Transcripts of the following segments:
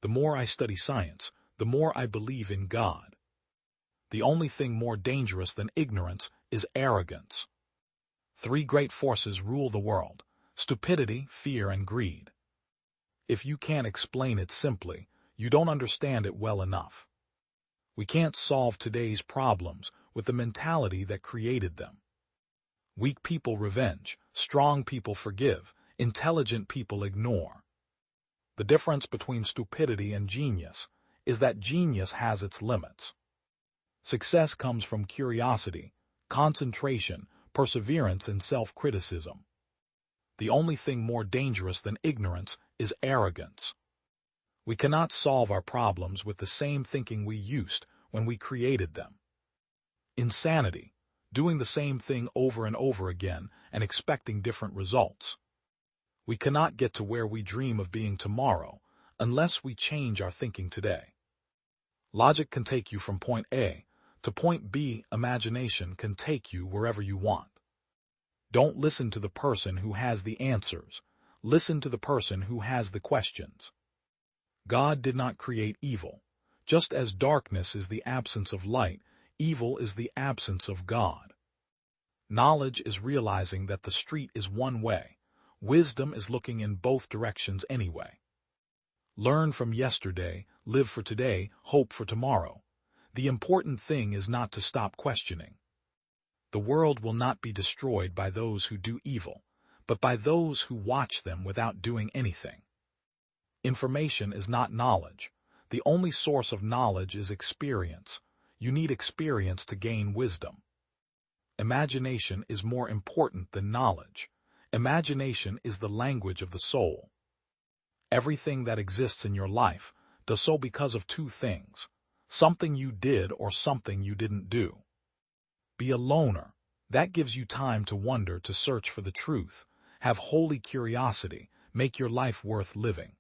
The more I study science, the more I believe in God. The only thing more dangerous than ignorance is arrogance. Three great forces rule the world: stupidity, fear, and greed. If you can't explain it simply, you don't understand it well enough. We can't solve today's problems with the mentality that created them. Weak people revenge, strong people forgive, intelligent people ignore. The difference between stupidity and genius is that genius has its limits. Success comes from curiosity, concentration, perseverance, and self-criticism. The only thing more dangerous than ignorance is arrogance. We cannot solve our problems with the same thinking we used when we created them. Insanity, doing the same thing over and over again and expecting different results. We cannot get to where we dream of being tomorrow unless we change our thinking today. Logic can take you from point A to point B. Imagination can take you wherever you want. Don't listen to the person who has the answers. Listen to the person who has the questions. God did not create evil. Just as darkness is the absence of light, evil is the absence of God. Knowledge is realizing that the street is one way. Wisdom is looking in both directions anyway. Learn from yesterday, live for today, hope for tomorrow. The important thing is not to stop questioning. The world will not be destroyed by those who do evil, but by those who watch them without doing anything. Information is not knowledge. The only source of knowledge is experience. You need experience to gain wisdom. Imagination is more important than knowledge. Imagination is the language of the soul. Everything that exists in your life does so because of two things: something you did or something you didn't do. Be a loner. That gives you time to wonder, to search for the truth. Have holy curiosity. Make your life worth living.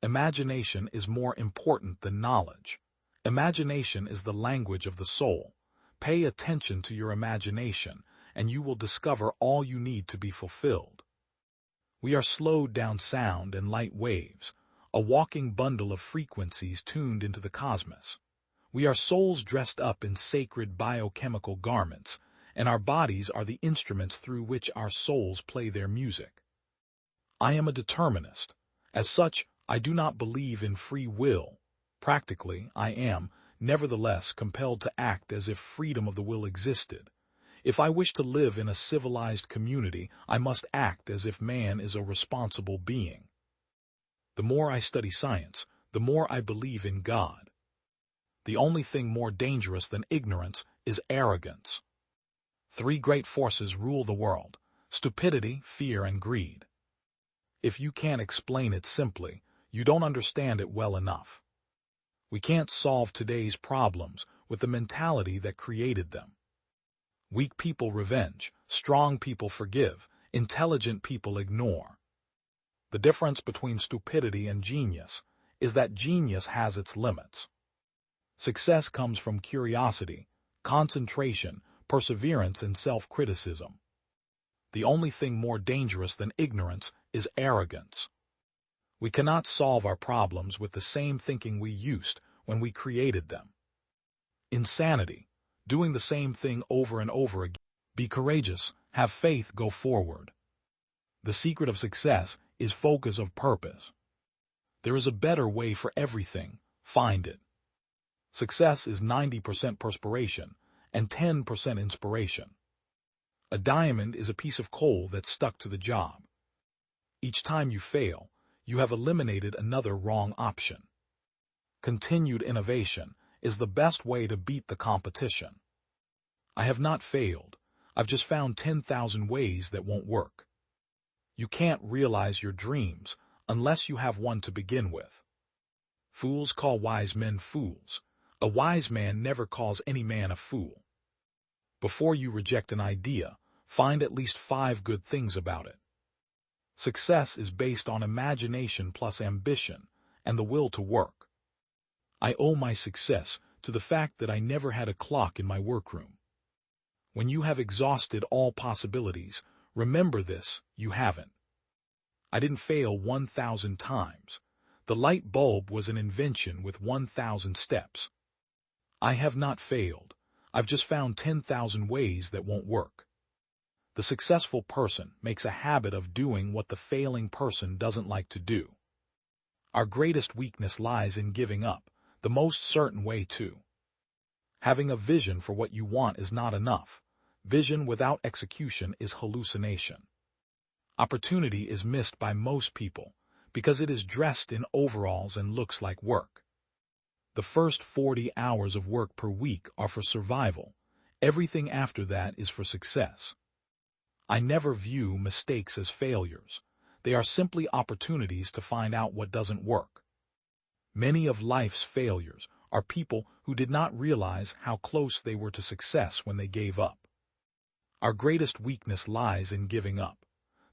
Imagination is more important than knowledge. Imagination is the language of the soul. Pay attention to your imagination, and you will discover all you need to be fulfilled. We are slowed down sound and light waves, a walking bundle of frequencies tuned into the cosmos. We are souls dressed up in sacred biochemical garments, and our bodies are the instruments through which our souls play their music. I am a determinist. As such, I do not believe in free will. Practically, I am, nevertheless, compelled to act as if freedom of the will existed. If I wish to live in a civilized community, I must act as if man is a responsible being. The more I study science, the more I believe in God. The only thing more dangerous than ignorance is arrogance. Three great forces rule the world: stupidity, fear, and greed. If you can't explain it simply, you don't understand it well enough. We can't solve today's problems with the mentality that created them. Weak people revenge, strong people forgive, intelligent people ignore. The difference between stupidity and genius is that genius has its limits. Success comes from curiosity, concentration, perseverance, and self-criticism. The only thing more dangerous than ignorance is arrogance. We cannot solve our problems with the same thinking we used when we created them. Insanity, doing the same thing over and over again. Be courageous, have faith, go forward. The secret of success is focus of purpose. There is a better way for everything. Find it. Success is 90% perspiration and 10% inspiration. A diamond is a piece of coal that's stuck to the job. Each time you fail, you have eliminated another wrong option. Continued innovation is the best way to beat the competition. I have not failed. I've just found 10,000 ways that won't work. You can't realize your dreams unless you have one to begin with. Fools call wise men fools. A wise man never calls any man a fool. Before you reject an idea, find at least 5 good things about it. Success is based on imagination plus ambition and the will to work. I owe my success to the fact that I never had a clock in my workroom. When you have exhausted all possibilities, remember this: you haven't. I didn't fail 1,000 times. The light bulb was an invention with 1,000 steps. I have not failed. I've just found 10,000 ways that won't work. The successful person makes a habit of doing what the failing person doesn't like to do. Our greatest weakness lies in giving up, the most certain way to. Having a vision for what you want is not enough. Vision without execution is hallucination. Opportunity is missed by most people because it is dressed in overalls and looks like work. The first 40 hours of work per week are for survival. Everything after that is for success. I never view mistakes as failures. They are simply opportunities to find out what doesn't work. Many of life's failures are people who did not realize how close they were to success when they gave up. Our greatest weakness lies in giving up.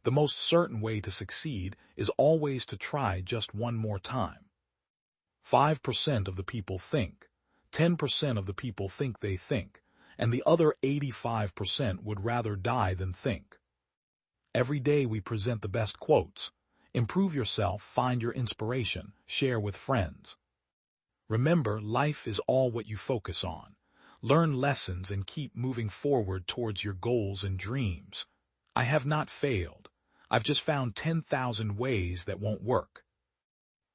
The most certain way to succeed is always to try just one more time. 5% of the people think, 10% of the people think they think, and the other 85% would rather die than think. Every day we present the best quotes. Improve yourself, find your inspiration, share with friends. Remember, life is all what you focus on. Learn lessons and keep moving forward towards your goals and dreams. I have not failed. I've just found 10,000 ways that won't work.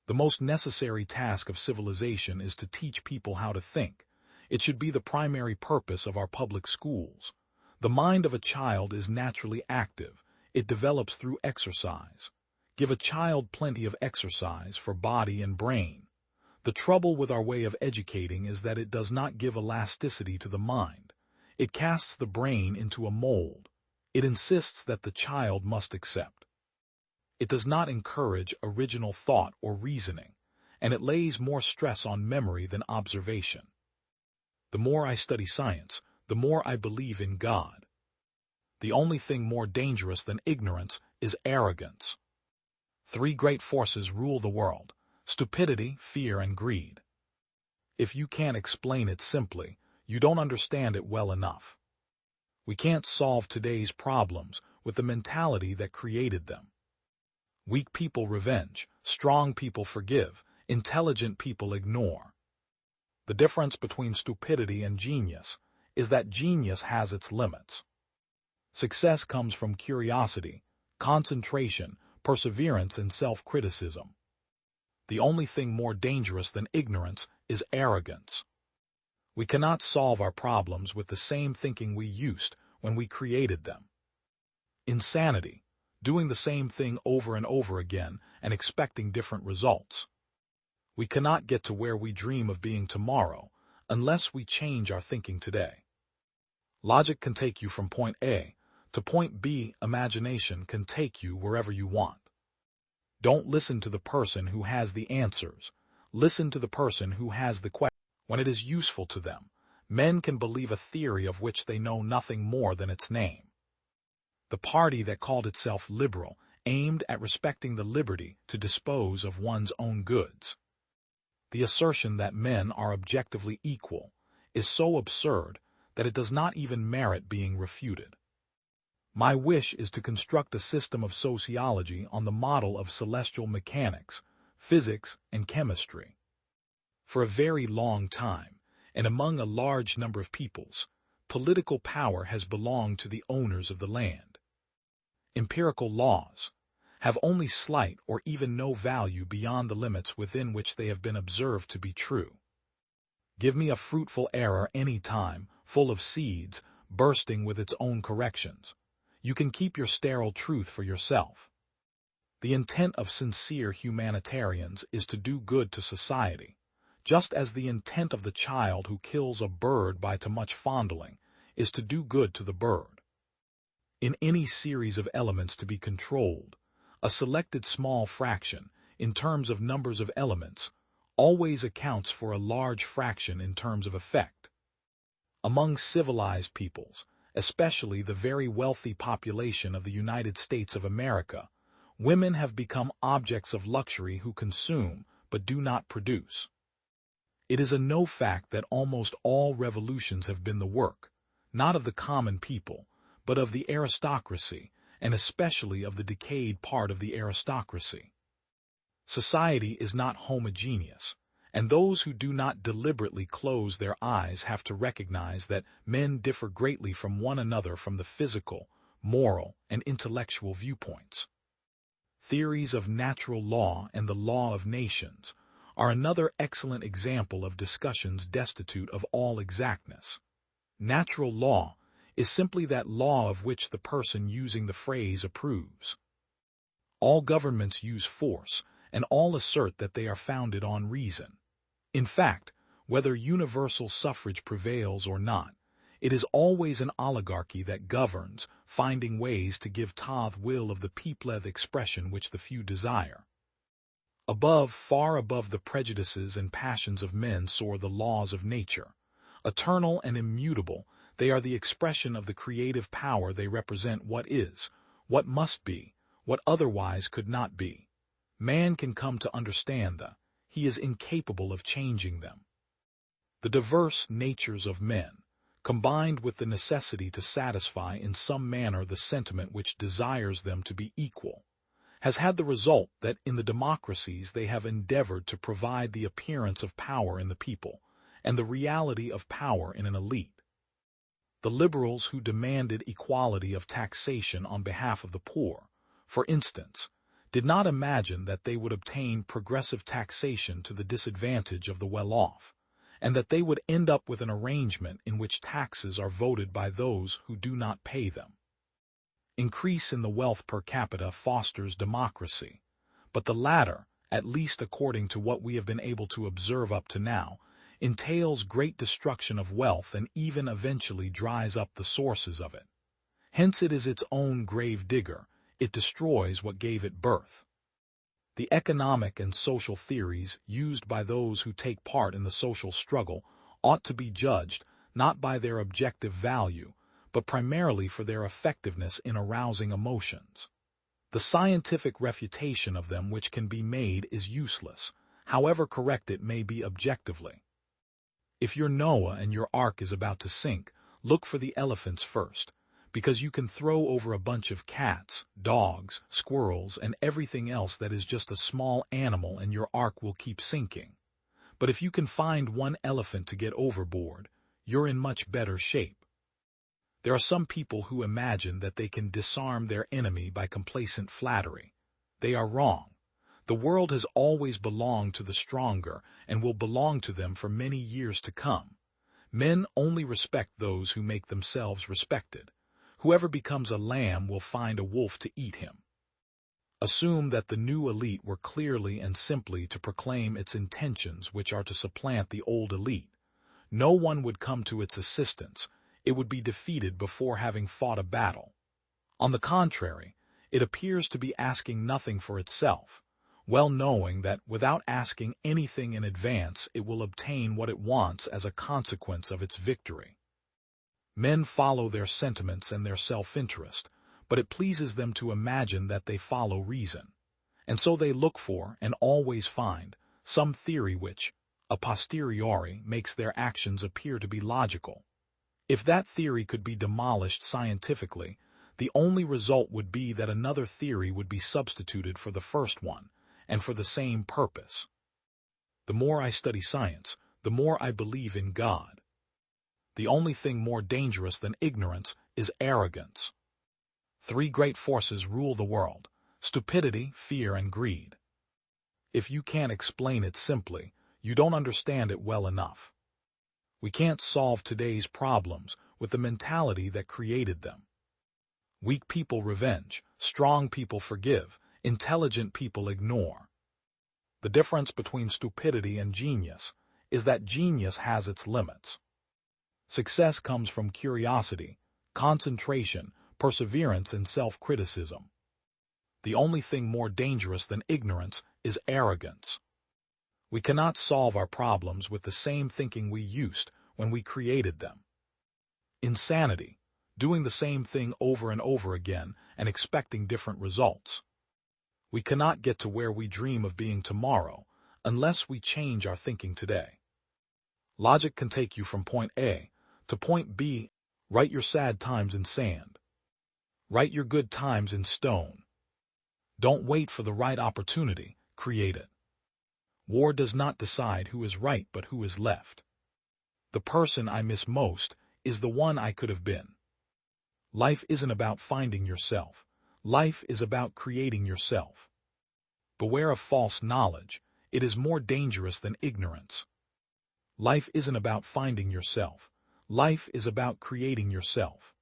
The most necessary task of civilization is to teach people how to think. It should be the primary purpose of our public schools. The mind of a child is naturally active. It develops through exercise. Give a child plenty of exercise for body and brain. The trouble with our way of educating is that it does not give elasticity to the mind. It casts the brain into a mold. It insists that the child must accept. It does not encourage original thought or reasoning, and it lays more stress on memory than observation. The more I study science, the more I believe in God. The only thing more dangerous than ignorance is arrogance. 3 great forces rule the world: stupidity, fear, and greed. If you can't explain it simply, you don't understand it well enough. We can't solve today's problems with the mentality that created them. Weak people revenge, strong people forgive, intelligent people ignore. The difference between stupidity and genius is that genius has its limits. Success comes from curiosity, concentration, perseverance, and self-criticism. The only thing more dangerous than ignorance is arrogance. We cannot solve our problems with the same thinking we used when we created them. Insanity, doing the same thing over and over again and expecting different results. We cannot get to where we dream of being tomorrow unless we change our thinking today. Logic can take you from point A to point B. Imagination can take you wherever you want. Don't listen to the person who has the answers. Listen to the person who has the question. When it is useful to them, men can believe a theory of which they know nothing more than its name. The party that called itself liberal aimed at respecting the liberty to dispose of one's own goods. The assertion that men are objectively equal is so absurd that it does not even merit being refuted. My wish is to construct a system of sociology on the model of celestial mechanics, physics, and chemistry. For a very long time, and among a large number of peoples, political power has belonged to the owners of the land. Empirical laws have only slight or even no value beyond the limits within which they have been observed to be true. Give me a fruitful error any time, full of seeds, bursting with its own corrections. You can keep your sterile truth for yourself. The intent of sincere humanitarians is to do good to society, just as the intent of the child who kills a bird by too much fondling is to do good to the bird. In any series of elements to be controlled, a selected small fraction, in terms of numbers of elements, always accounts for a large fraction in terms of effect. Among civilized peoples, especially the very wealthy population of the United States of America, women have become objects of luxury who consume but do not produce. It is a known fact that almost all revolutions have been the work, not of the common people, but of the aristocracy, and especially of the decayed part of the aristocracy. Society is not homogeneous, and those who do not deliberately close their eyes have to recognize that men differ greatly from one another from the physical, moral, and intellectual viewpoints. Theories of natural law and the law of nations are another excellent example of discussions destitute of all exactness. Natural law is simply that law of which the person using the phrase approves. All governments use force, and all assert that they are founded on reason. In fact, whether universal suffrage prevails or not, it is always an oligarchy that governs, finding ways to give to the will of the people the expression which the few desire. Above, far above the prejudices and passions of men soar the laws of nature. Eternal and immutable, they are the expression of the creative power. They represent what is, what must be, what otherwise could not be. Man can come to understand them. He is incapable of changing them. The diverse natures of men, combined with the necessity to satisfy in some manner the sentiment which desires them to be equal, has had the result that in the democracies they have endeavored to provide the appearance of power in the people, and the reality of power in an elite. The liberals who demanded equality of taxation on behalf of the poor, for instance, did not imagine that they would obtain progressive taxation to the disadvantage of the well-off, and that they would end up with an arrangement in which taxes are voted by those who do not pay them. Increase in the wealth per capita fosters democracy, but the latter, at least according to what we have been able to observe up to now, entails great destruction of wealth and even eventually dries up the sources of it. Hence it is its own grave digger. It destroys what gave it birth. The economic and social theories used by those who take part in the social struggle ought to be judged not by their objective value, but primarily for their effectiveness in arousing emotions. The scientific refutation of them which can be made is useless, however correct it may be objectively. If your Noah and your ark is about to sink, look for the elephants first, because you can throw over a bunch of cats, dogs, squirrels, and everything else that is just a small animal and your ark will keep sinking. But if you can find one elephant to get overboard, you're in much better shape. There are some people who imagine that they can disarm their enemy by complacent flattery. They are wrong. The world has always belonged to the stronger and will belong to them for many years to come. Men only respect those who make themselves respected. Whoever becomes a lamb will find a wolf to eat him. Assume that the new elite were clearly and simply to proclaim its intentions which are to supplant the old elite. No one would come to its assistance. It would be defeated before having fought a battle. On the contrary, it appears to be asking nothing for itself, well knowing that without asking anything in advance it will obtain what it wants as a consequence of its victory. Men follow their sentiments and their self-interest, but it pleases them to imagine that they follow reason, and so they look for, and always find, some theory which, a posteriori, makes their actions appear to be logical. If that theory could be demolished scientifically, the only result would be that another theory would be substituted for the first one, and for the same purpose. The more I study science, the more I believe in God. The only thing more dangerous than ignorance is arrogance. Three great forces rule the world: stupidity, fear, and greed. If you can't explain it simply, you don't understand it well enough. We can't solve today's problems with the mentality that created them. Weak people revenge, strong people forgive, intelligent people ignore. The difference between stupidity and genius is that genius has its limits. Success comes from curiosity, concentration, perseverance, and self-criticism. The only thing more dangerous than ignorance is arrogance. We cannot solve our problems with the same thinking we used when we created them. Insanity, doing the same thing over and over again and expecting different results. We cannot get to where we dream of being tomorrow unless we change our thinking today. Logic can take you from point A to point B. Write your sad times in sand. Write your good times in stone. Don't wait for the right opportunity. create it. War does not decide who is right but who is left. The person I miss most is the one I could have been. Life isn't about finding yourself. Life is about creating yourself. Beware of false knowledge. It is more dangerous than ignorance. Life isn't about finding yourself. Life is about creating yourself.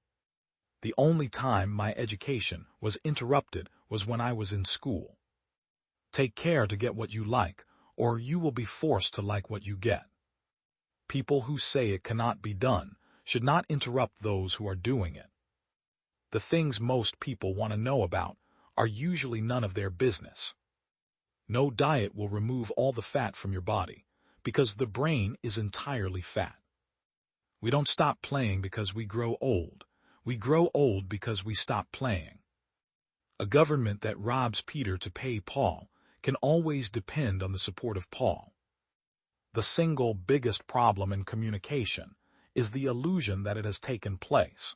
The only time my education was interrupted was when I was in school. Take care to get what you like, or you will be forced to like what you get. People who say it cannot be done should not interrupt those who are doing it. The things most people want to know about are usually none of their business. No diet will remove all the fat from your body, because the brain is entirely fat. We don't stop playing because we grow old. We grow old because we stop playing. A government that robs Peter to pay Paul can always depend on the support of Paul. The single biggest problem in communication is the illusion that it has taken place.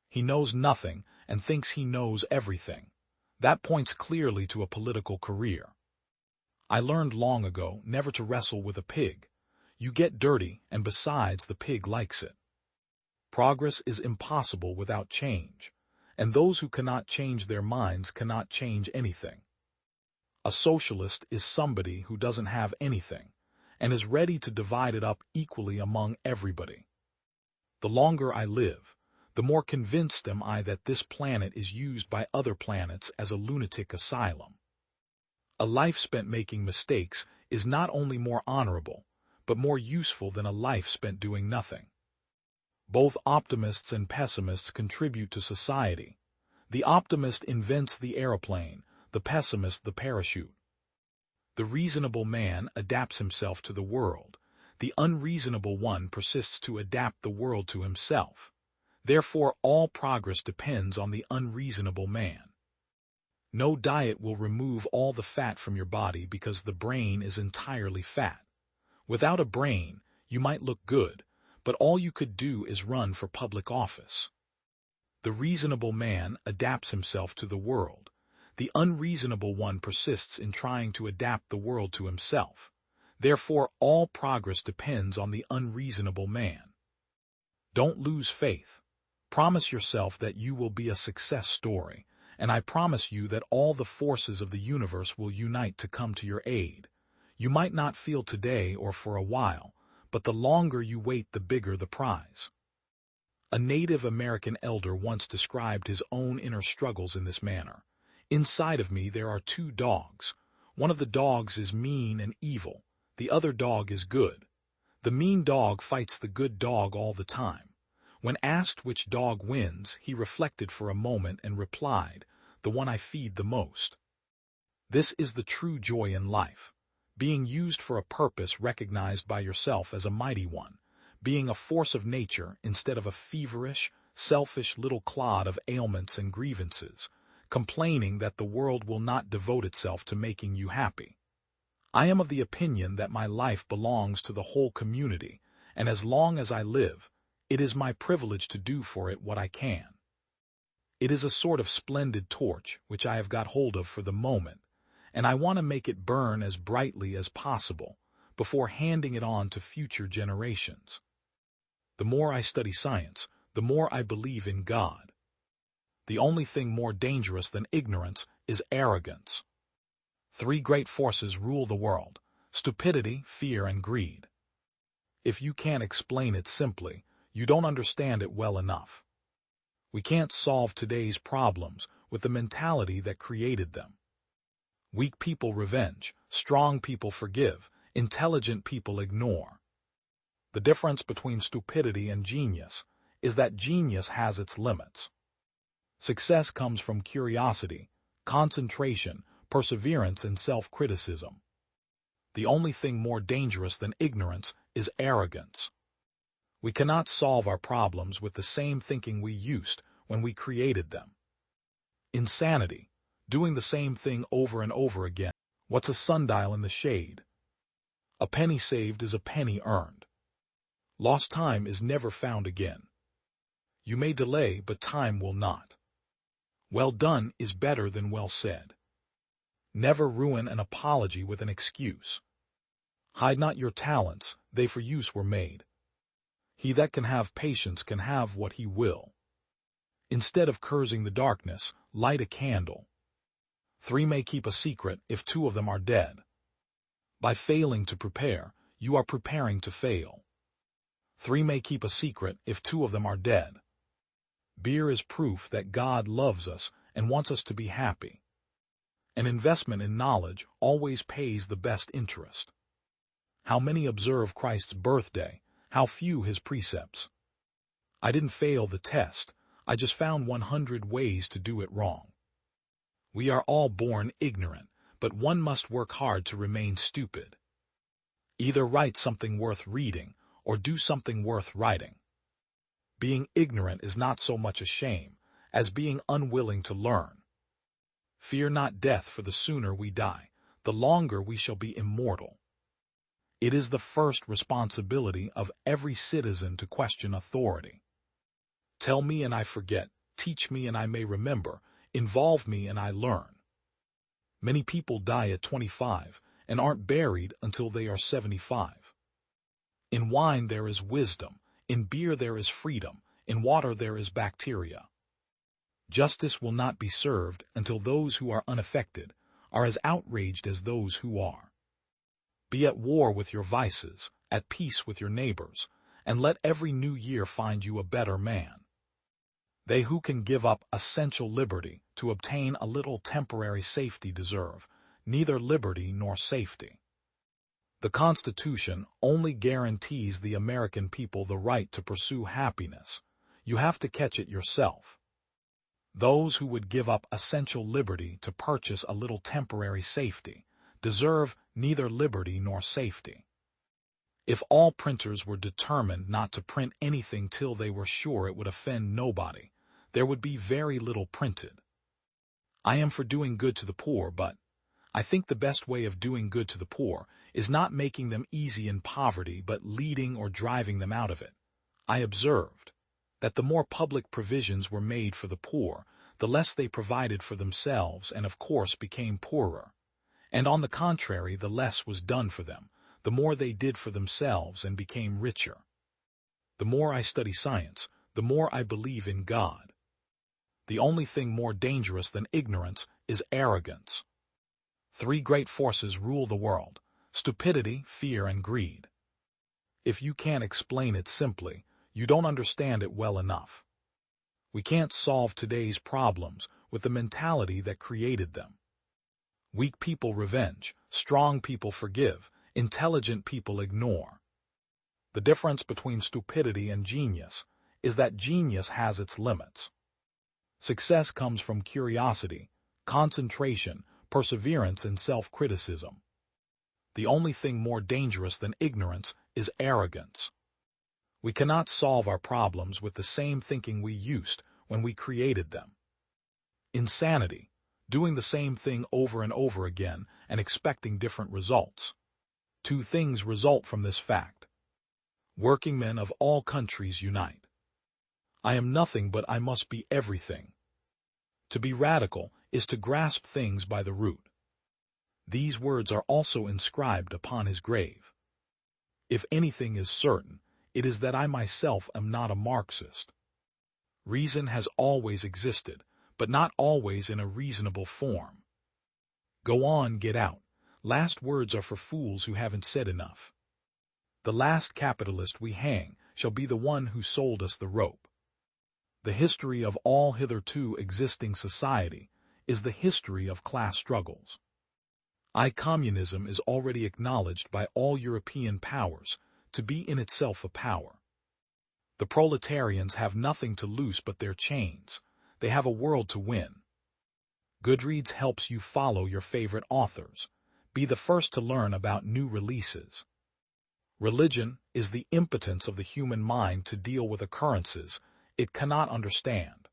He knows nothing and thinks he knows everything. That points clearly to a political career. I learned long ago never to wrestle with a pig. You get dirty, and besides, the pig likes it. Progress is impossible without change, and those who cannot change their minds cannot change anything. A socialist is somebody who doesn't have anything, and is ready to divide it up equally among everybody. The longer I live, the more convinced am I that this planet is used by other planets as a lunatic asylum. A life spent making mistakes is not only more honorable, but more useful than a life spent doing nothing. Both optimists and pessimists contribute to society. The optimist invents the aeroplane, the pessimist the parachute. The reasonable man adapts himself to the world. The unreasonable one persists to adapt the world to himself. Therefore, all progress depends on the unreasonable man. No diet will remove all the fat from your body because the brain is entirely fat. Without a brain, you might look good, but all you could do is run for public office. The reasonable man adapts himself to the world. The unreasonable one persists in trying to adapt the world to himself. Therefore, all progress depends on the unreasonable man. Don't lose faith. Promise yourself that you will be a success story, and I promise you that all the forces of the universe will unite to come to your aid. You might not feel today or for a while, but the longer you wait, the bigger the prize. A Native American elder once described his own inner struggles in this manner. Inside of me there are two dogs. One of the dogs is mean and evil. The other dog is good. The mean dog fights the good dog all the time. When asked which dog wins, he reflected for a moment and replied, "The one I feed the most." This is the true joy in life. Being used for a purpose recognized by yourself as a mighty one. Being a force of nature instead of a feverish, selfish little clod of ailments and grievances, complaining that the world will not devote itself to making you happy. I am of the opinion that my life belongs to the whole community, and as long as I live, it is my privilege to do for it what I can. It is a sort of splendid torch which I have got hold of for the moment, and I want to make it burn as brightly as possible before handing it on to future generations. The more I study science, the more I believe in God. The only thing more dangerous than ignorance is arrogance. Three great forces rule the world: stupidity, fear, and greed. If you can't explain it simply, you don't understand it well enough. We can't solve today's problems with the mentality that created them. Weak people revenge, strong people forgive, intelligent people ignore. The difference between stupidity and genius is that genius has its limits. Success comes from curiosity, concentration, perseverance, and self-criticism. The only thing more dangerous than ignorance is arrogance. We cannot solve our problems with the same thinking we used when we created them. Insanity, doing the same thing over and over again. What's a sundial in the shade? A penny saved is a penny earned. Lost time is never found again. You may delay, but time will not. Well done is better than well said. Never ruin an apology with an excuse. Hide not your talents, they for use were made. He that can have patience can have what he will. Instead of cursing the darkness, light a candle. 3 may keep a secret if 2 of them are dead. By failing to prepare, you are preparing to fail. 3 may keep a secret if 2 of them are dead. Beer is proof that God loves us and wants us to be happy. An investment in knowledge always pays the best interest. How many observe Christ's birthday, how few his precepts. I didn't fail the test, I just found 100 ways to do it wrong. We are all born ignorant, but one must work hard to remain stupid. Either write something worth reading, or do something worth writing. Being ignorant is not so much a shame, as being unwilling to learn. Fear not death, for the sooner we die, the longer we shall be immortal. It is the first responsibility of every citizen to question authority. Tell me and I forget, teach me and I may remember, involve me and I learn. Many people die at 25 and aren't buried until they are 75. In wine there is wisdom, in beer there is freedom, in water there is bacteria. Justice will not be served until those who are unaffected are as outraged as those who are. Be at war with your vices, at peace with your neighbors, and let every new year find you a better man. They who can give up essential liberty to obtain a little temporary safety deserve neither liberty nor safety. The Constitution only guarantees the American people the right to pursue happiness. You have to catch it yourself. Those who would give up essential liberty to purchase a little temporary safety deserve neither liberty nor safety. If all printers were determined not to print anything till they were sure it would offend nobody, there would be very little printed. I am for doing good to the poor, but I think the best way of doing good to the poor is not making them easy in poverty but leading or driving them out of it. I observed that the more public provisions were made for the poor, the less they provided for themselves and of course became poorer. And on the contrary, the less was done for them, the more they did for themselves and became richer. The more I study science, the more I believe in God. The only thing more dangerous than ignorance is arrogance. 3 great forces rule the world: stupidity, fear, and greed. If you can't explain it simply, you don't understand it well enough. We can't solve today's problems with the mentality that created them. Weak people revenge, strong people forgive, intelligent people ignore. The difference between stupidity and genius is that genius has its limits. Success comes from curiosity, concentration, perseverance, and self-criticism. The only thing more dangerous than ignorance is arrogance. We cannot solve our problems with the same thinking we used when we created them. Insanity, doing the same thing over and over again and expecting different results. 2 things result from this fact. Working men of all countries unite. I am nothing but I must be everything. To be radical is to grasp things by the root. These words are also inscribed upon his grave. If anything is certain, it is that I myself am not a Marxist. Reason has always existed, but not always in a reasonable form. Go on, get out. Last words are for fools who haven't said enough. The last capitalist we hang shall be the one who sold us the rope. The history of all hitherto existing society is the history of class struggles. Communism is already acknowledged by all European powers to be in itself a power. The proletarians have nothing to loose but their chains. They have a world to win. Goodreads helps you follow your favorite authors. Be the first to learn about new releases. Religion is the impotence of the human mind to deal with occurrences it cannot understand.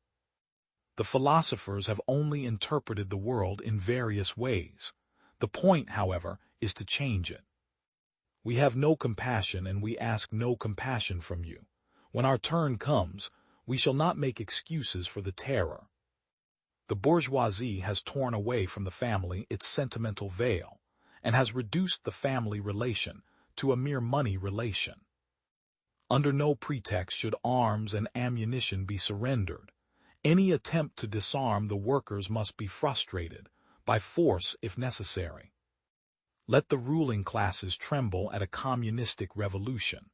The philosophers have only interpreted the world in various ways. The point, however, is to change it. We have no compassion and we ask no compassion from you. When our turn comes, we shall not make excuses for the terror. The bourgeoisie has torn away from the family its sentimental veil, and has reduced the family relation to a mere money relation. Under no pretext should arms and ammunition be surrendered. Any attempt to disarm the workers must be frustrated, by force if necessary. Let the ruling classes tremble at a communistic revolution.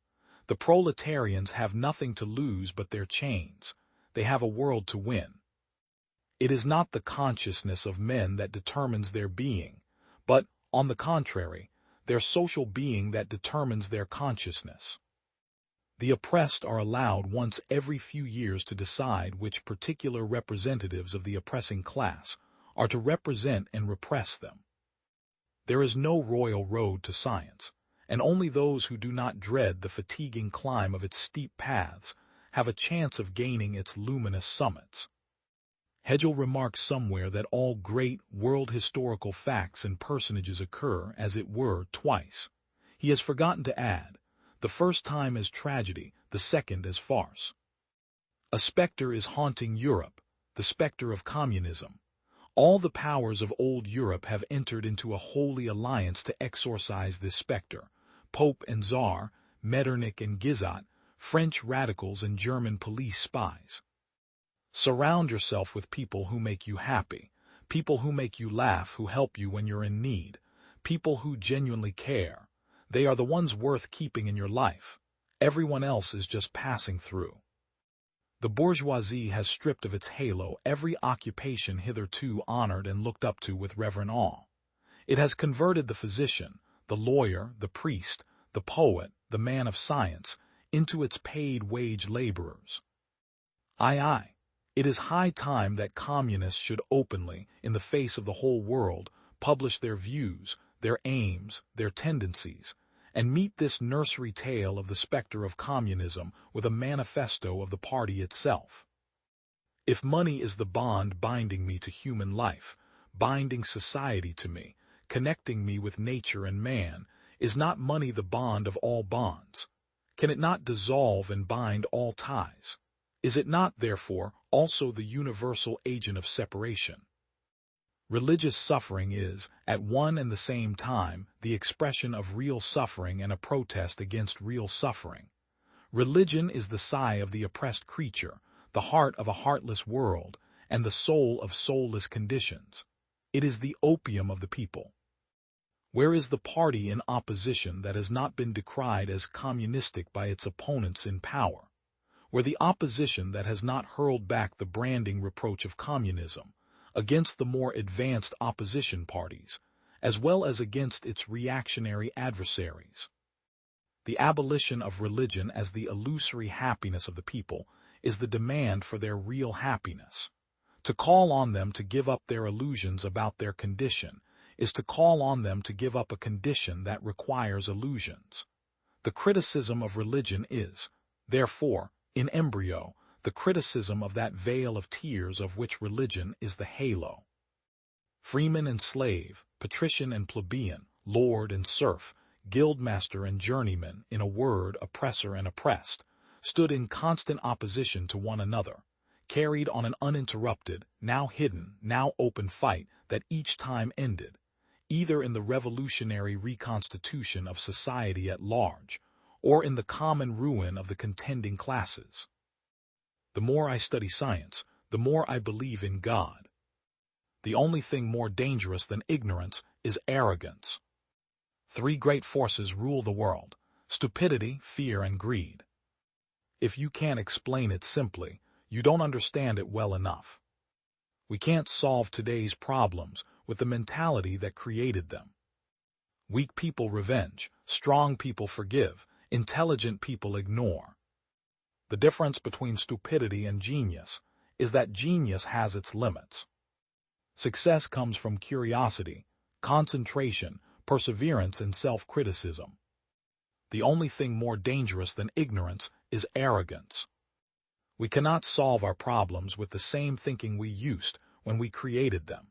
The proletarians have nothing to lose but their chains. They have a world to win. It is not the consciousness of men that determines their being, but, on the contrary, their social being that determines their consciousness. The oppressed are allowed once every few years to decide which particular representatives of the oppressing class are to represent and repress them. There is no royal road to science, and only those who do not dread the fatiguing climb of its steep paths have a chance of gaining its luminous summits. Hegel remarks somewhere that all great world historical facts and personages occur, as it were, twice. He has forgotten to add, the first time as tragedy, the second as farce. A specter is haunting Europe, the specter of communism. All the powers of old Europe have entered into a holy alliance to exorcise this specter. Pope and Tsar, Metternich and Guizot, French radicals and German police spies. Surround yourself with people who make you happy, people who make you laugh, who help you when you're in need, people who genuinely care. They are the ones worth keeping in your life. Everyone else is just passing through. The bourgeoisie has stripped of its halo every occupation hitherto honored and looked up to with reverent awe. It has converted the physician, the lawyer, the priest, the poet, the man of science, into its paid wage laborers. Aye, it is high time that communists should openly, in the face of the whole world, publish their views, their aims, their tendencies, and meet this nursery tale of the specter of communism with a manifesto of the party itself. If money is the bond binding me to human life, binding society to me, connecting me with nature and man, is not money the bond of all bonds? Can it not dissolve and bind all ties? Is it not, therefore, also the universal agent of separation? Religious suffering is, at one and the same time, the expression of real suffering and a protest against real suffering. Religion is the sigh of the oppressed creature, the heart of a heartless world, and the soul of soulless conditions. It is the opium of the people. Where is the party in opposition that has not been decried as communistic by its opponents in power? Where the opposition that has not hurled back the branding reproach of communism against the more advanced opposition parties, as well as against its reactionary adversaries? The abolition of religion as the illusory happiness of the people is the demand for their real happiness. To call on them to give up their illusions about their condition is to call on them to give up a condition that requires illusions. The criticism of religion is, therefore, in embryo, the criticism of that veil of tears of which religion is the halo. Freeman and slave, patrician and plebeian, lord and serf, guildmaster and journeyman, in a word, oppressor and oppressed, stood in constant opposition to one another, carried on an uninterrupted, now hidden, now open fight that each time ended, either in the revolutionary reconstitution of society at large, or in the common ruin of the contending classes. The more I study science, the more I believe in God. The only thing more dangerous than ignorance is arrogance. Three great forces rule the world: stupidity, fear, and greed. If you can't explain it simply, you don't understand it well enough. We can't solve today's problems with the mentality that created them. Weak people revenge, strong people forgive, intelligent people ignore. The difference between stupidity and genius is that genius has its limits. Success comes from curiosity, concentration, perseverance, and self-criticism. The only thing more dangerous than ignorance is arrogance. We cannot solve our problems with the same thinking we used when we created them.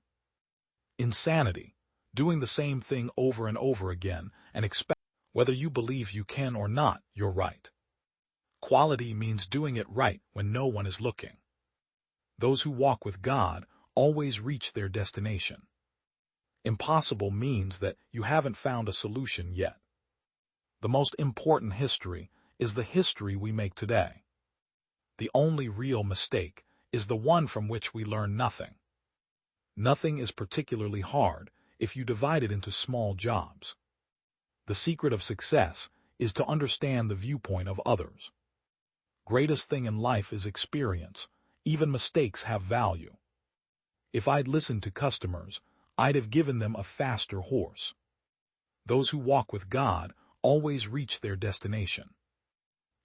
Insanity, doing the same thing over and over again and expect whether you believe you can or not, you're right. Quality means doing it right when no one is looking. Those who walk with God always reach their destination. Impossible means that you haven't found a solution yet. The most important history is the history we make today. The only real mistake is the one from which we learn nothing. Nothing is particularly hard if you divide it into small jobs. The secret of success is to understand the viewpoint of others. Greatest thing in life is experience. Even mistakes have value. If I'd listened to customers, I'd have given them a faster horse. Those who walk with God always reach their destination.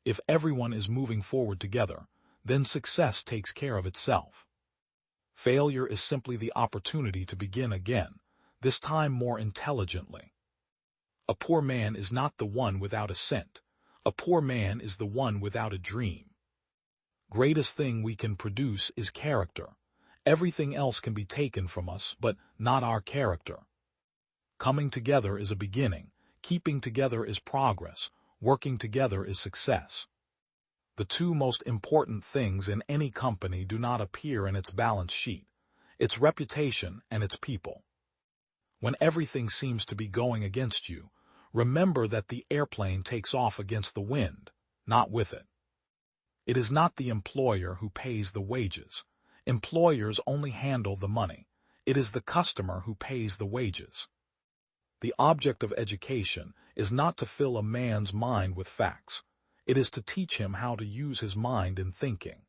If everyone is moving forward together, then success takes care of itself. Failure is simply the opportunity to begin again, this time more intelligently. A poor man is not the one without a cent. A poor man is the one without a dream. Greatest thing we can produce is character. Everything else can be taken from us, but not our character. Coming together is a beginning. Keeping together is progress. Working together is success. The two most important things in any company do not appear in its balance sheet: its reputation and its people. When everything seems to be going against you, remember that the airplane takes off against the wind, not with it. It is not the employer who pays the wages. Employers only handle the money. It is the customer who pays the wages. The object of education is not to fill a man's mind with facts. It is to teach him how to use his mind in thinking.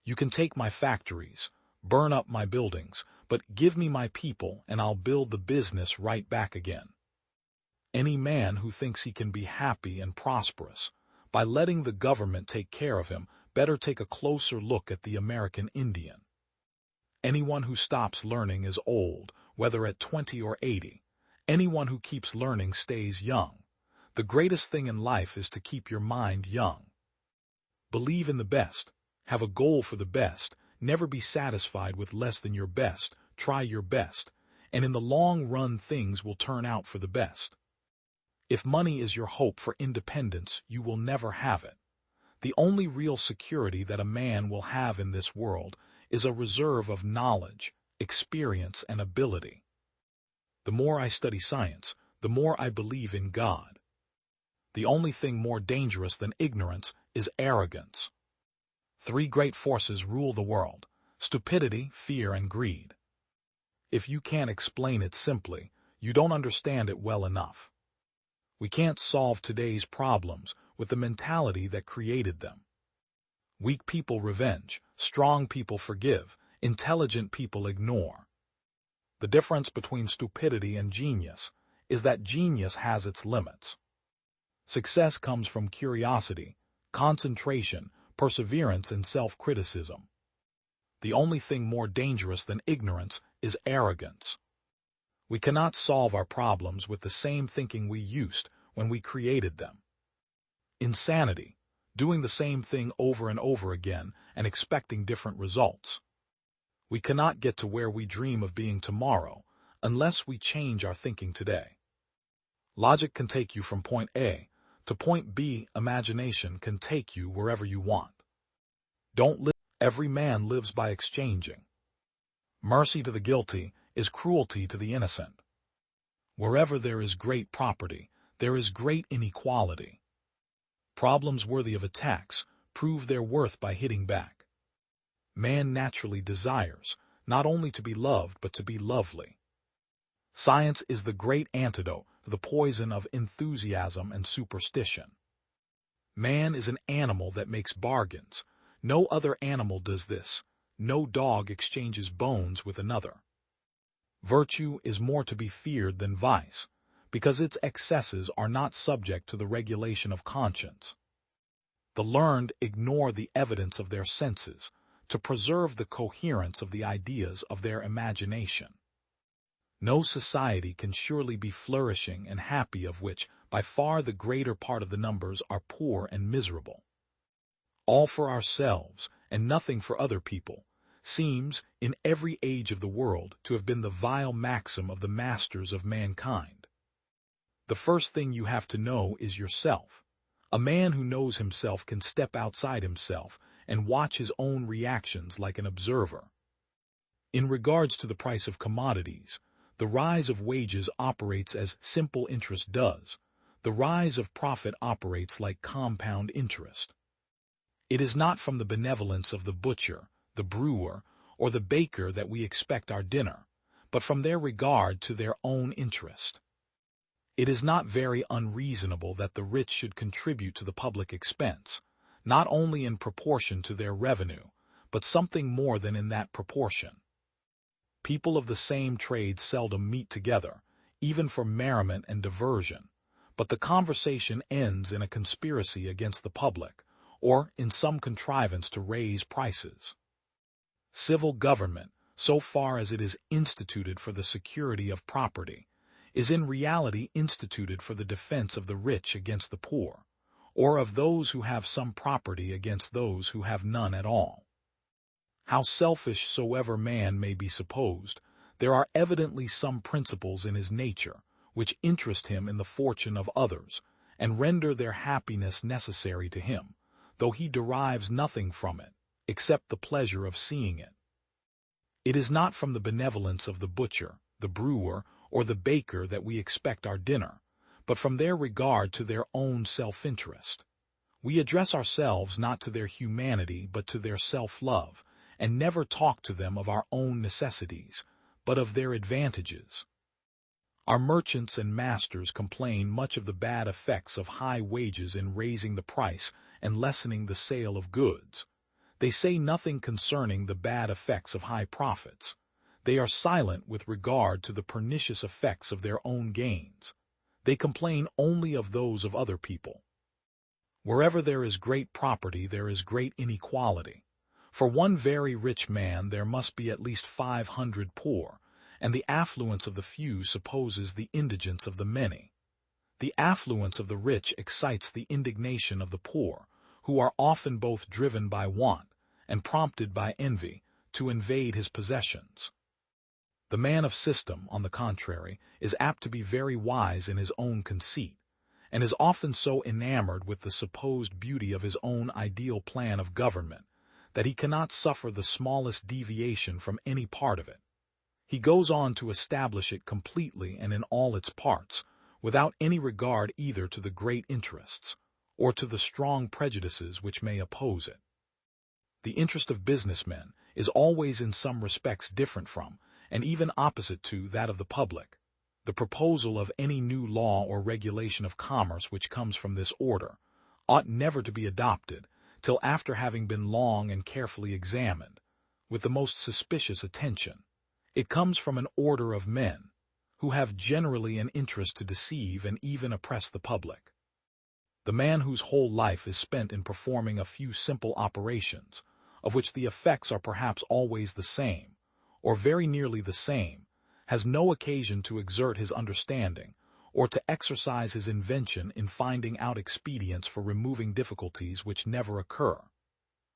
You can take my factories, burn up my buildings, but give me my people and I'll build the business right back again. Any man who thinks he can be happy and prosperous by letting the government take care of him better take a closer look at the American Indian. Anyone who stops learning is old, whether at 20 or 80. Anyone who keeps learning stays young. The greatest thing in life is to keep your mind young. Believe in the best. Have a goal for the best. Never be satisfied with less than your best. Try your best. And in the long run things will turn out for the best. If money is your hope for independence, you will never have it. The only real security that a man will have in this world is a reserve of knowledge, experience, and ability. The more I study science, the more I believe in God. The only thing more dangerous than ignorance is arrogance. Three great forces rule the world: stupidity, fear, and greed. If you can't explain it simply, you don't understand it well enough. We can't solve today's problems with the mentality that created them. Weak people revenge, strong people forgive, intelligent people ignore. The difference between stupidity and genius is that genius has its limits. Success comes from curiosity, concentration, perseverance, and self-criticism. The only thing more dangerous than ignorance is arrogance. We cannot solve our problems with the same thinking we used when we created them. Insanity, doing the same thing over and over again and expecting different results. We cannot get to where we dream of being tomorrow unless we change our thinking today. Logic can take you from point A to point B. Imagination can take you wherever you want. Don't live. Every man lives by exchanging. Mercy to the guilty is cruelty to the innocent. Wherever there is great property, there is great inequality. Problems worthy of attacks prove their worth by hitting back. Man naturally desires not only to be loved but to be lovely. Science is the great antidote to the poison of enthusiasm and superstition. Man is an animal that makes bargains. No other animal does this. No dog exchanges bones with another. Virtue is more to be feared than vice, because its excesses are not subject to the regulation of conscience. The learned ignore the evidence of their senses to preserve the coherence of the ideas of their imagination. No society can surely be flourishing and happy of which by far the greater part of the numbers are poor and miserable. All for ourselves and nothing for other people seems, in every age of the world, to have been the vile maxim of the masters of mankind. The first thing you have to know is yourself. A man who knows himself can step outside himself and watch his own reactions like an observer. In regards to the price of commodities, the rise of wages operates as simple interest does. The rise of profit operates like compound interest. It is not from the benevolence of the butcher, the brewer, or the baker that we expect our dinner, but from their regard to their own interest. It is not very unreasonable that the rich should contribute to the public expense, not only in proportion to their revenue, but something more than in that proportion. People of the same trade seldom meet together, even for merriment and diversion, but the conversation ends in a conspiracy against the public, or in some contrivance to raise prices. Civil government, so far as it is instituted for the security of property, is in reality instituted for the defense of the rich against the poor, or of those who have some property against those who have none at all. How selfish soever man may be supposed, there are evidently some principles in his nature which interest him in the fortune of others, and render their happiness necessary to him, though he derives nothing from it, except the pleasure of seeing it. It is not from the benevolence of the butcher, the brewer, or the baker that we expect our dinner, but from their regard to their own self-interest. We address ourselves not to their humanity but to their self-love, and never talk to them of our own necessities, but of their advantages. Our merchants and masters complain much of the bad effects of high wages in raising the price and lessening the sale of goods. They say nothing concerning the bad effects of high profits. They are silent with regard to the pernicious effects of their own gains. They complain only of those of other people. Wherever there is great property, there is great inequality. For one very rich man there must be at least 500 poor, and the affluence of the few supposes the indigence of the many. The affluence of the rich excites the indignation of the poor, who are often both driven by want and prompted by envy to invade his possessions. The man of system, on the contrary, is apt to be very wise in his own conceit, and is often so enamored with the supposed beauty of his own ideal plan of government that he cannot suffer the smallest deviation from any part of it. He goes on to establish it completely and in all its parts, without any regard either to the great interests or to the strong prejudices which may oppose it. The interest of businessmen is always in some respects different from, and even opposite to, that of the public. The proposal of any new law or regulation of commerce which comes from this order ought never to be adopted till after having been long and carefully examined, with the most suspicious attention. It comes from an order of men, who have generally an interest to deceive and even oppress the public. The man whose whole life is spent in performing a few simple operations, of which the effects are perhaps always the same, or very nearly the same, has no occasion to exert his understanding, or to exercise his invention in finding out expedients for removing difficulties which never occur.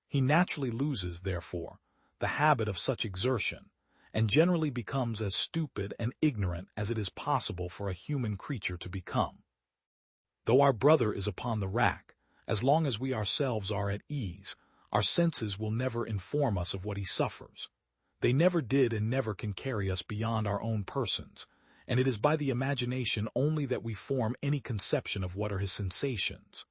He naturally loses, therefore, the habit of such exertion, and generally becomes as stupid and ignorant as it is possible for a human creature to become. Though our brother is upon the rack, as long as we ourselves are at ease, our senses will never inform us of what he suffers. They never did and never can carry us beyond our own persons, and it is by the imagination only that we form any conception of what are his sensations.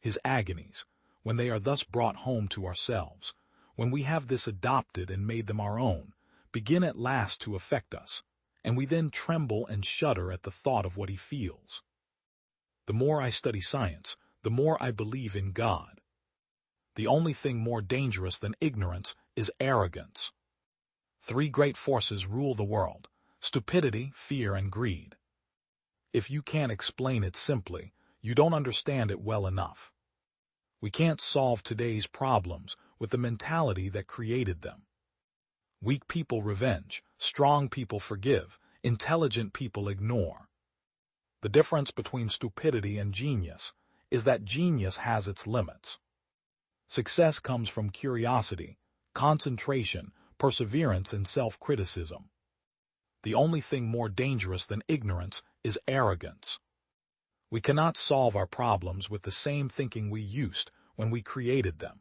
His agonies, when they are thus brought home to ourselves, when we have this adopted and made them our own, begin at last to affect us, and we then tremble and shudder at the thought of what he feels. The more I study science, the more I believe in God. The only thing more dangerous than ignorance is arrogance. 3 great forces rule the world: stupidity, fear, and greed. If you can't explain it simply, you don't understand it well enough. We can't solve today's problems with the mentality that created them. Weak people revenge, strong people forgive, intelligent people ignore. The difference between stupidity and genius is that genius has its limits. Success comes from curiosity, concentration, perseverance, and self-criticism. The only thing more dangerous than ignorance is arrogance. We cannot solve our problems with the same thinking we used when we created them.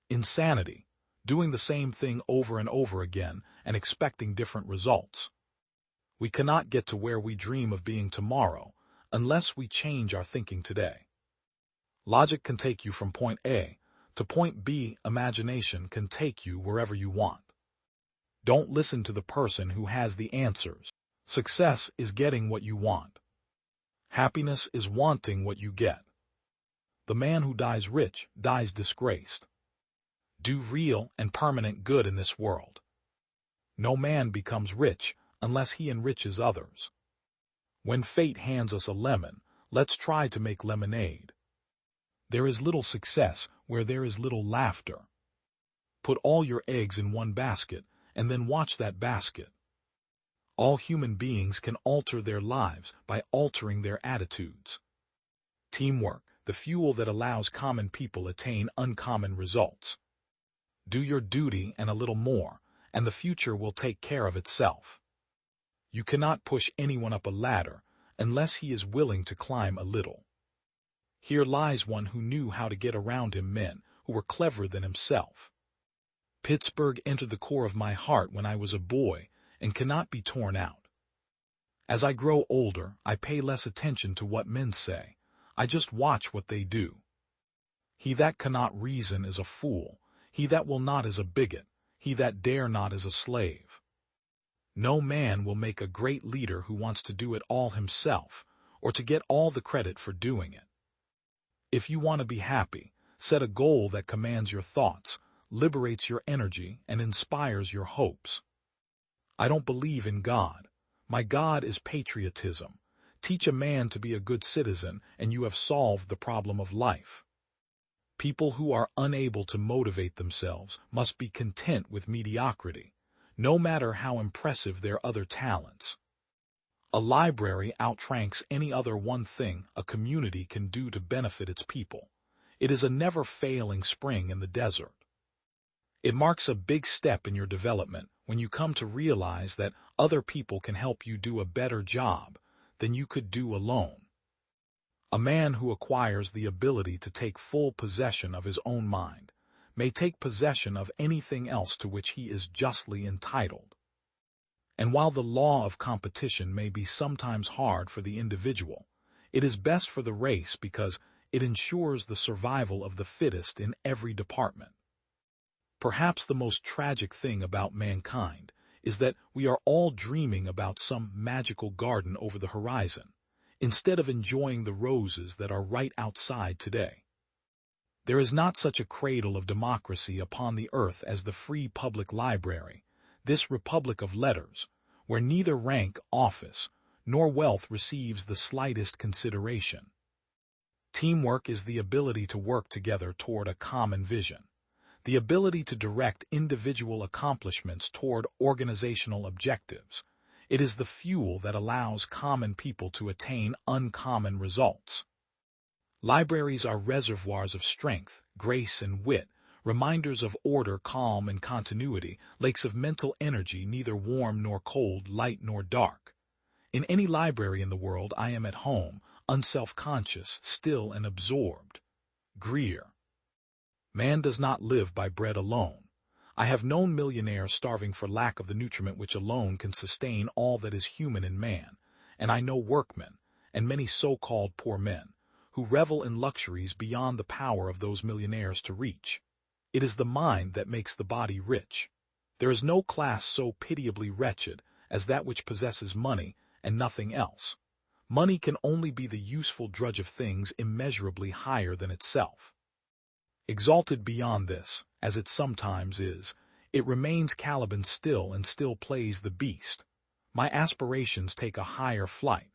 Insanity, doing the same thing over and over again and expecting different results. We cannot get to where we dream of being tomorrow unless we change our thinking today. Logic can take you from point A to point B. Imagination can take you wherever you want. Don't listen to the person who has the answers. Success is getting what you want. Happiness is wanting what you get. The man who dies rich dies disgraced. Do real and permanent good in this world. No man becomes rich unless he enriches others. When fate hands us a lemon, let's try to make lemonade. There is little success where there is little laughter. Put all your eggs in one basket and then watch that basket. All human beings can alter their lives by altering their attitudes. Teamwork, the fuel that allows common people attain uncommon results. Do your duty and a little more, and the future will take care of itself. You cannot push anyone up a ladder unless he is willing to climb a little. Here lies one who knew how to get around him men who were cleverer than himself. Pittsburgh entered the core of my heart when I was a boy and cannot be torn out. As I grow older, I pay less attention to what men say. I just watch what they do. He that cannot reason is a fool. He that will not is a bigot. He that dare not is a slave. No man will make a great leader who wants to do it all himself, or to get all the credit for doing it. If you want to be happy, set a goal that commands your thoughts, liberates your energy, and inspires your hopes. I don't believe in God. My God is patriotism. Teach a man to be a good citizen, and you have solved the problem of life. People who are unable to motivate themselves must be content with mediocrity, no matter how impressive their other talents. A library outranks any other one thing a community can do to benefit its people. It is a never-failing spring in the desert. It marks a big step in your development when you come to realize that other people can help you do a better job than you could do alone. A man who acquires the ability to take full possession of his own mind may take possession of anything else to which he is justly entitled. And while the law of competition may be sometimes hard for the individual, it is best for the race because it ensures the survival of the fittest in every department. Perhaps the most tragic thing about mankind is that we are all dreaming about some magical garden over the horizon, instead of enjoying the roses that are right outside today. There is not such a cradle of democracy upon the earth as the free public library, this republic of letters, where neither rank, office, nor wealth receives the slightest consideration. Teamwork is the ability to work together toward a common vision, the ability to direct individual accomplishments toward organizational objectives. It is the fuel that allows common people to attain uncommon results. Libraries are reservoirs of strength, grace, and wit, reminders of order, calm, and continuity, lakes of mental energy, neither warm nor cold, light nor dark. In any library in the world I am at home, unself-conscious, still and absorbed. Greer. Man does not live by bread alone. I have known millionaires starving for lack of the nutriment which alone can sustain all that is human in man, and I know workmen, and many so-called poor men, who revel in luxuries beyond the power of those millionaires to reach. It is the mind that makes the body rich. There is no class so pitiably wretched as that which possesses money and nothing else. Money can only be the useful drudge of things immeasurably higher than itself. Exalted beyond this, as it sometimes is, it remains Caliban still and still plays the beast. My aspirations take a higher flight.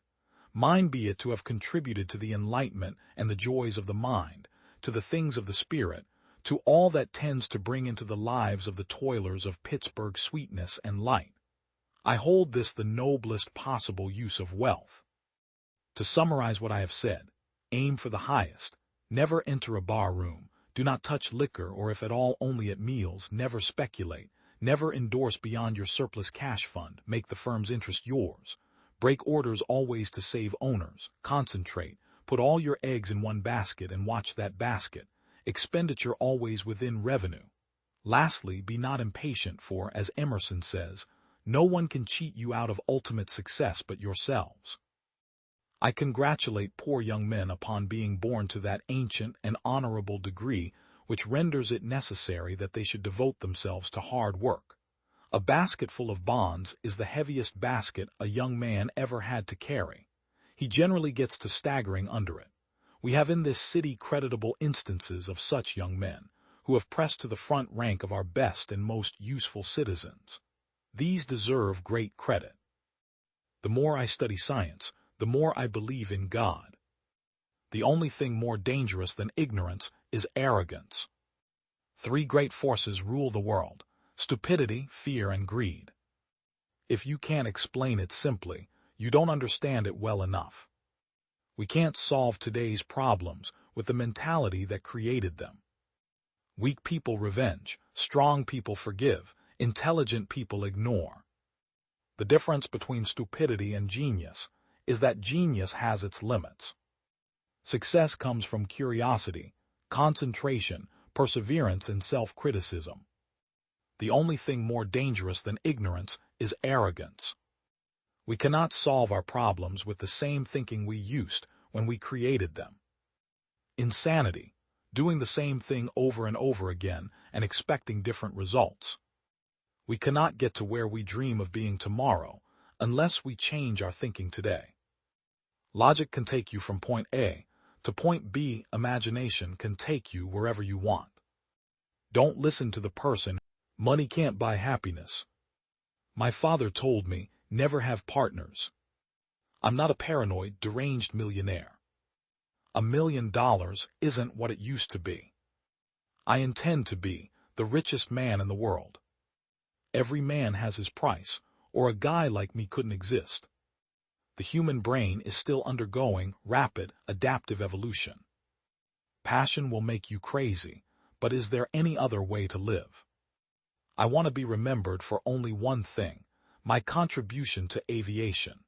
Mine be it to have contributed to the enlightenment and the joys of the mind, to the things of the spirit, to all that tends to bring into the lives of the toilers of Pittsburgh sweetness and light. I hold this the noblest possible use of wealth. To summarize what I have said, aim for the highest. Never enter a bar room. Do not touch liquor, or if at all only at meals. Never speculate. Never endorse beyond your surplus cash fund. Make the firm's interest yours. Break orders always to save owners. Concentrate. Put all your eggs in one basket and watch that basket. Expenditure always within revenue. Lastly, be not impatient, for, as Emerson says, no one can cheat you out of ultimate success but yourselves. I congratulate poor young men upon being born to that ancient and honorable degree which renders it necessary that they should devote themselves to hard work. A basketful of bonds is the heaviest basket a young man ever had to carry. He generally gets to staggering under it. We have in this city creditable instances of such young men, who have pressed to the front rank of our best and most useful citizens. These deserve great credit. The more I study science, the more I believe in God. The only thing more dangerous than ignorance is arrogance. Three great forces rule the world: stupidity, fear, and greed. If you can't explain it simply, you don't understand it well enough. We can't solve today's problems with the mentality that created them. Weak people revenge, strong people forgive, intelligent people ignore. The difference between stupidity and genius is that genius has its limits. Success comes from curiosity, concentration, perseverance, and self-criticism. The only thing more dangerous than ignorance is arrogance. We cannot solve our problems with the same thinking we used when we created them. Insanity, doing the same thing over and over again and expecting different results. We cannot get to where we dream of being tomorrow unless we change our thinking today. Logic can take you from point A to point B. Imagination can take you wherever you want. Don't listen to the person, money can't buy happiness. My father told me, never have partners. I'm not a paranoid, deranged millionaire. $1 million isn't what it used to be. I intend to be the richest man in the world. Every man has his price, or a guy like me couldn't exist. The human brain is still undergoing rapid, adaptive evolution. Passion will make you crazy, but is there any other way to live? I want to be remembered for only one thing: my contribution to aviation.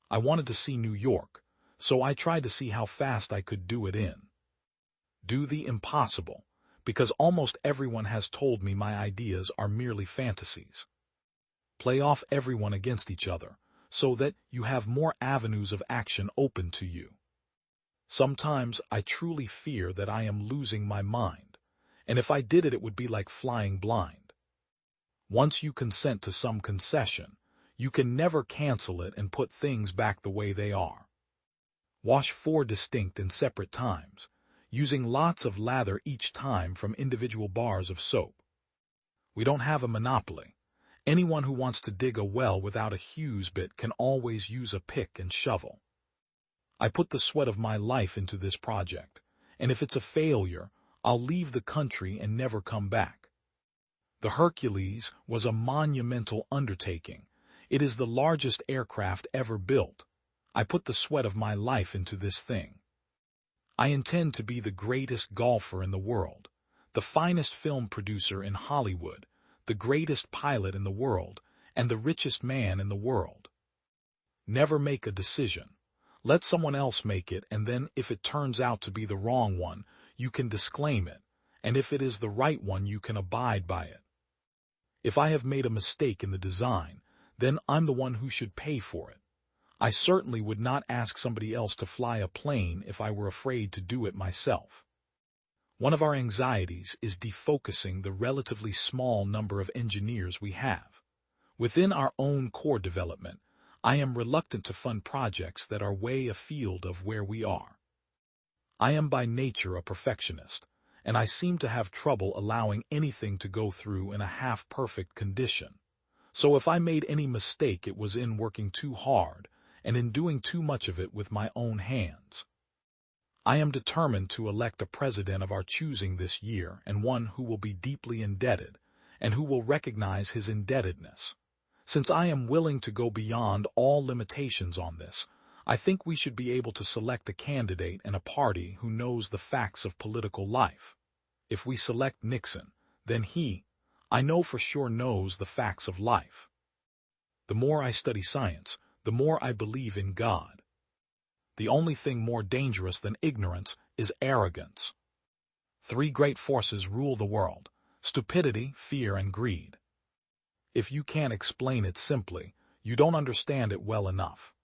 I wanted to see New York, so I tried to see how fast I could do it in. Do the impossible, because almost everyone has told me my ideas are merely fantasies. Play off everyone against each other, so that you have more avenues of action open to you. Sometimes I truly fear that I am losing my mind, and if I did it, it would be like flying blind. Once you consent to some concession, you can never cancel it and put things back the way they are. Wash 4 distinct and separate times, using lots of lather each time from individual bars of soap. We don't have a monopoly. Anyone who wants to dig a well without a Hughes bit can always use a pick and shovel. I put the sweat of my life into this project, and if it's a failure, I'll leave the country and never come back. The Hercules was a monumental undertaking. It is the largest aircraft ever built. I put the sweat of my life into this thing. I intend to be the greatest golfer in the world, the finest film producer in Hollywood, the greatest pilot in the world, and the richest man in the world. Never make a decision. Let someone else make it, and then if it turns out to be the wrong one, you can disclaim it, and if it is the right one, you can abide by it. If I have made a mistake in the design, then I'm the one who should pay for it. I certainly would not ask somebody else to fly a plane if I were afraid to do it myself. One of our anxieties is defocusing the relatively small number of engineers we have. Within our own core development, I am reluctant to fund projects that are way afield of where we are. I am by nature a perfectionist, and I seem to have trouble allowing anything to go through in a half-perfect condition. So if I made any mistake, it was in working too hard and in doing too much of it with my own hands. I am determined to elect a president of our choosing this year, and one who will be deeply indebted, and who will recognize his indebtedness. Since I am willing to go beyond all limitations on this, I think we should be able to select a candidate and a party who knows the facts of political life. If we select Nixon, then he, I know for sure, knows the facts of life. The more I study science, the more I believe in God. The only thing more dangerous than ignorance is arrogance. Three great forces rule the world: stupidity, fear, and greed. If you can't explain it simply, you don't understand it well enough.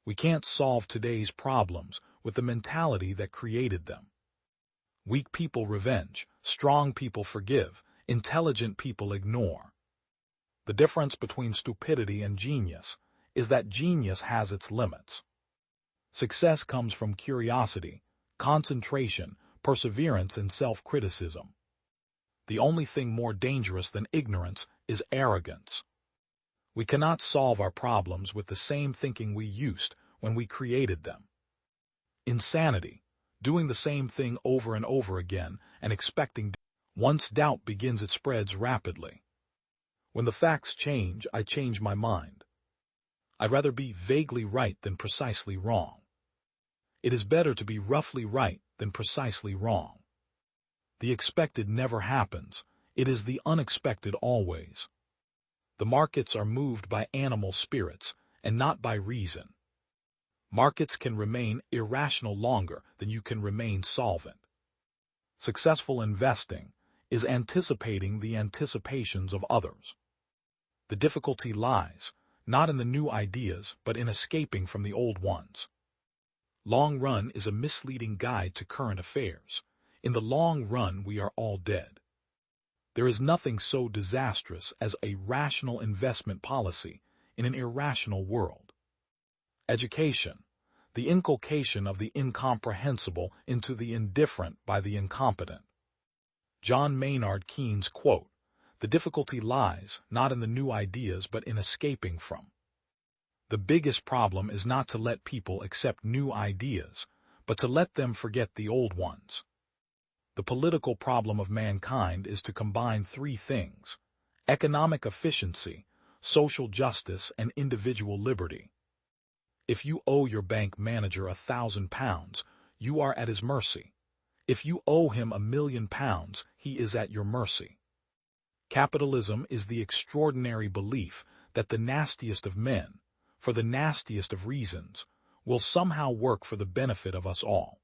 We can't solve today's problems with the mentality that created them. Weak people revenge, strong people forgive, intelligent people ignore. The difference between stupidity and genius is that genius has its limits. Success comes from curiosity, concentration, perseverance, and self-criticism. The only thing more dangerous than ignorance is arrogance. We cannot solve our problems with the same thinking we used when we created them. Insanity, doing the same thing over and over again and expecting. Once doubt begins, it spreads rapidly. When the facts change, I change my mind. I'd rather be vaguely right than precisely wrong. It is better to be roughly right than precisely wrong. The expected never happens. It is the unexpected always. The markets are moved by animal spirits and not by reason. Markets can remain irrational longer than you can remain solvent. Successful investing is anticipating the anticipations of others. The difficulty lies not in the new ideas, but in escaping from the old ones. Long run is a misleading guide to current affairs. In the long run, we are all dead. There is nothing so disastrous as a rational investment policy in an irrational world. Education, the inculcation of the incomprehensible into the indifferent by the incompetent. John Maynard Keynes quote, "The difficulty lies not in the new ideas but in escaping from." The biggest problem is not to let people accept new ideas, but to let them forget the old ones. The political problem of mankind is to combine three things: economic efficiency, social justice, and individual liberty. If you owe your bank manager £1,000, you are at his mercy. If you owe him £1,000,000, he is at your mercy. Capitalism is the extraordinary belief that the nastiest of men, for the nastiest of reasons, will somehow work for the benefit of us all.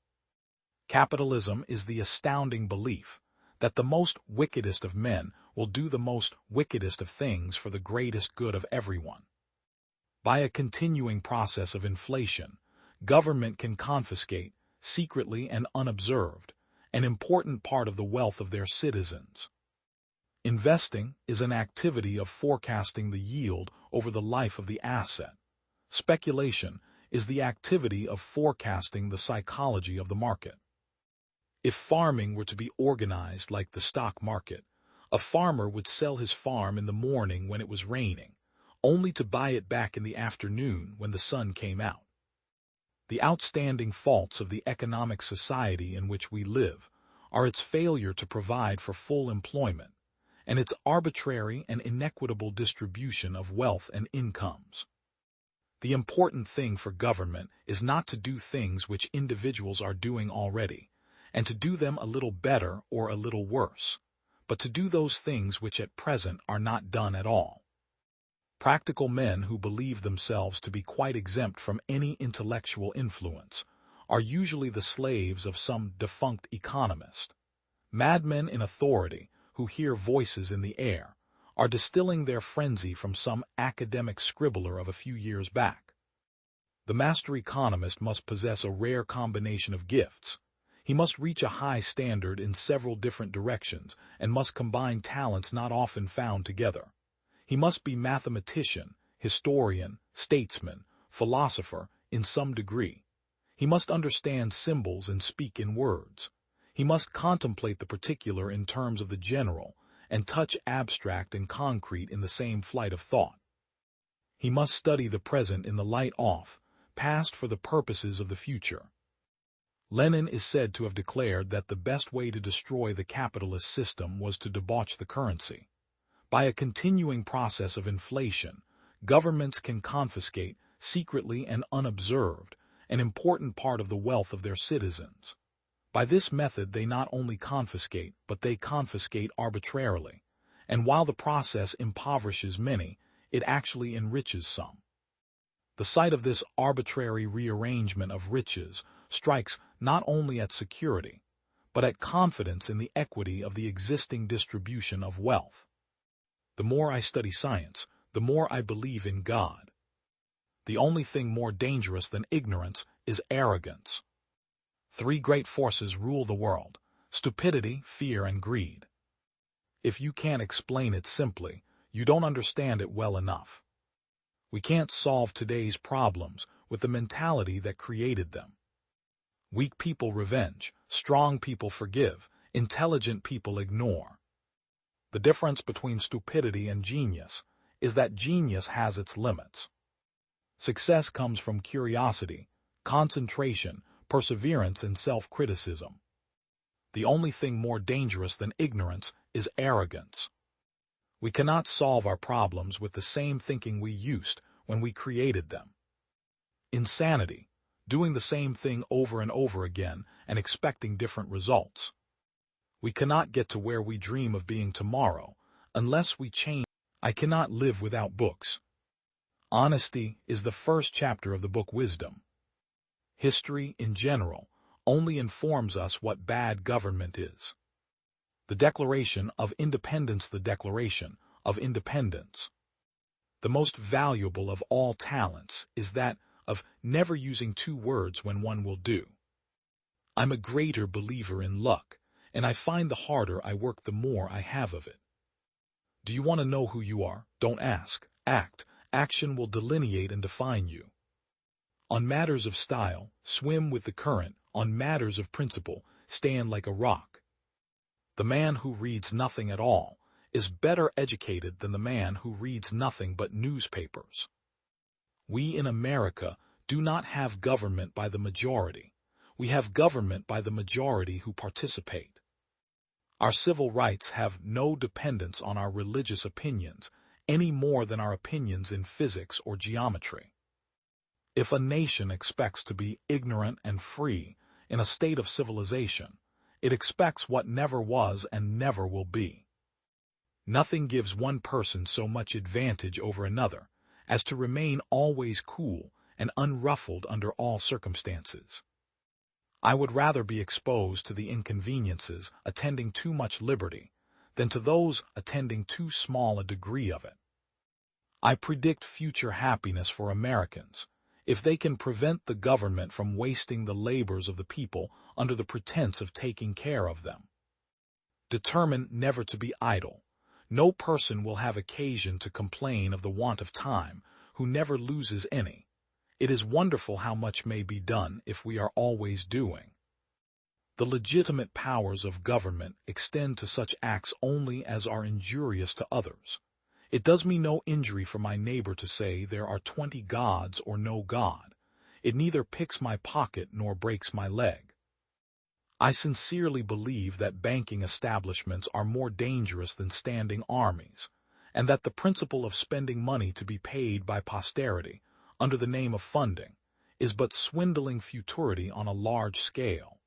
Capitalism is the astounding belief that the most wickedest of men will do the most wickedest of things for the greatest good of everyone. By a continuing process of inflation, government can confiscate, secretly and unobserved, an important part of the wealth of their citizens. Investing is an activity of forecasting the yield over the life of the asset. Speculation is the activity of forecasting the psychology of the market. If farming were to be organized like the stock market, a farmer would sell his farm in the morning when it was raining, only to buy it back in the afternoon when the sun came out. The outstanding faults of the economic society in which we live are its failure to provide for full employment, and its arbitrary and inequitable distribution of wealth and incomes. The important thing for government is not to do things which individuals are doing already, and to do them a little better or a little worse, but to do those things which at present are not done at all. Practical men who believe themselves to be quite exempt from any intellectual influence are usually the slaves of some defunct economist. Madmen in authority, who hear voices in the air, are distilling their frenzy from some academic scribbler of a few years back. The master economist must possess a rare combination of gifts. He must reach a high standard in several different directions and must combine talents not often found together. He must be mathematician, historian, statesman, philosopher in some degree. He must understand symbols and speak in words. He must contemplate the particular in terms of the general and touch abstract and concrete in the same flight of thought. He must study the present in the light off, past for the purposes of the future. Lenin is said to have declared that the best way to destroy the capitalist system was to debauch the currency. By a continuing process of inflation, governments can confiscate, secretly and unobserved, an important part of the wealth of their citizens. By this method they not only confiscate, but they confiscate arbitrarily, and while the process impoverishes many, it actually enriches some. The sight of this arbitrary rearrangement of riches strikes not only at security, but at confidence in the equity of the existing distribution of wealth. The more I study science, the more I believe in God. The only thing more dangerous than ignorance is arrogance. Three great forces rule the world: stupidity, fear, and greed. If you can't explain it simply, you don't understand it well enough. We can't solve today's problems with the mentality that created them. Weak people revenge, strong people forgive, intelligent people ignore. The difference between stupidity and genius is that genius has its limits. Success comes from curiosity, concentration, perseverance, and self-criticism. The only thing more dangerous than ignorance is arrogance. We cannot solve our problems with the same thinking we used when we created them. Insanity, doing the same thing over and over again and expecting different results. We cannot get to where we dream of being tomorrow unless we change. I cannot live without books. Honesty is the first chapter of the book Wisdom. History, in general, only informs us what bad government is. The Declaration of Independence, the Declaration of Independence. The most valuable of all talents is that of never using two words when one will do. I'm a greater believer in luck, and I find the harder I work the more I have of it. Do you want to know who you are? Don't ask. Act. Action will delineate and define you. On matters of style, swim with the current. On matters of principle, stand like a rock. The man who reads nothing at all is better educated than the man who reads nothing but newspapers. We in America do not have government by the majority. We have government by the majority who participate. Our civil rights have no dependence on our religious opinions any more than our opinions in physics or geometry. If a nation expects to be ignorant and free in a state of civilization, it expects what never was and never will be. Nothing gives one person so much advantage over another as to remain always cool and unruffled under all circumstances. I would rather be exposed to the inconveniences attending too much liberty than to those attending too small a degree of it. I predict future happiness for Americans if they can prevent the government from wasting the labors of the people under the pretense of taking care of them. Determine never to be idle. No person will have occasion to complain of the want of time who never loses any. It is wonderful how much may be done if we are always doing. The legitimate powers of government extend to such acts only as are injurious to others. It does me no injury for my neighbor to say there are 20 gods or no God. It neither picks my pocket nor breaks my leg. I sincerely believe that banking establishments are more dangerous than standing armies, and that the principle of spending money to be paid by posterity, under the name of funding, is but swindling futurity on a large scale.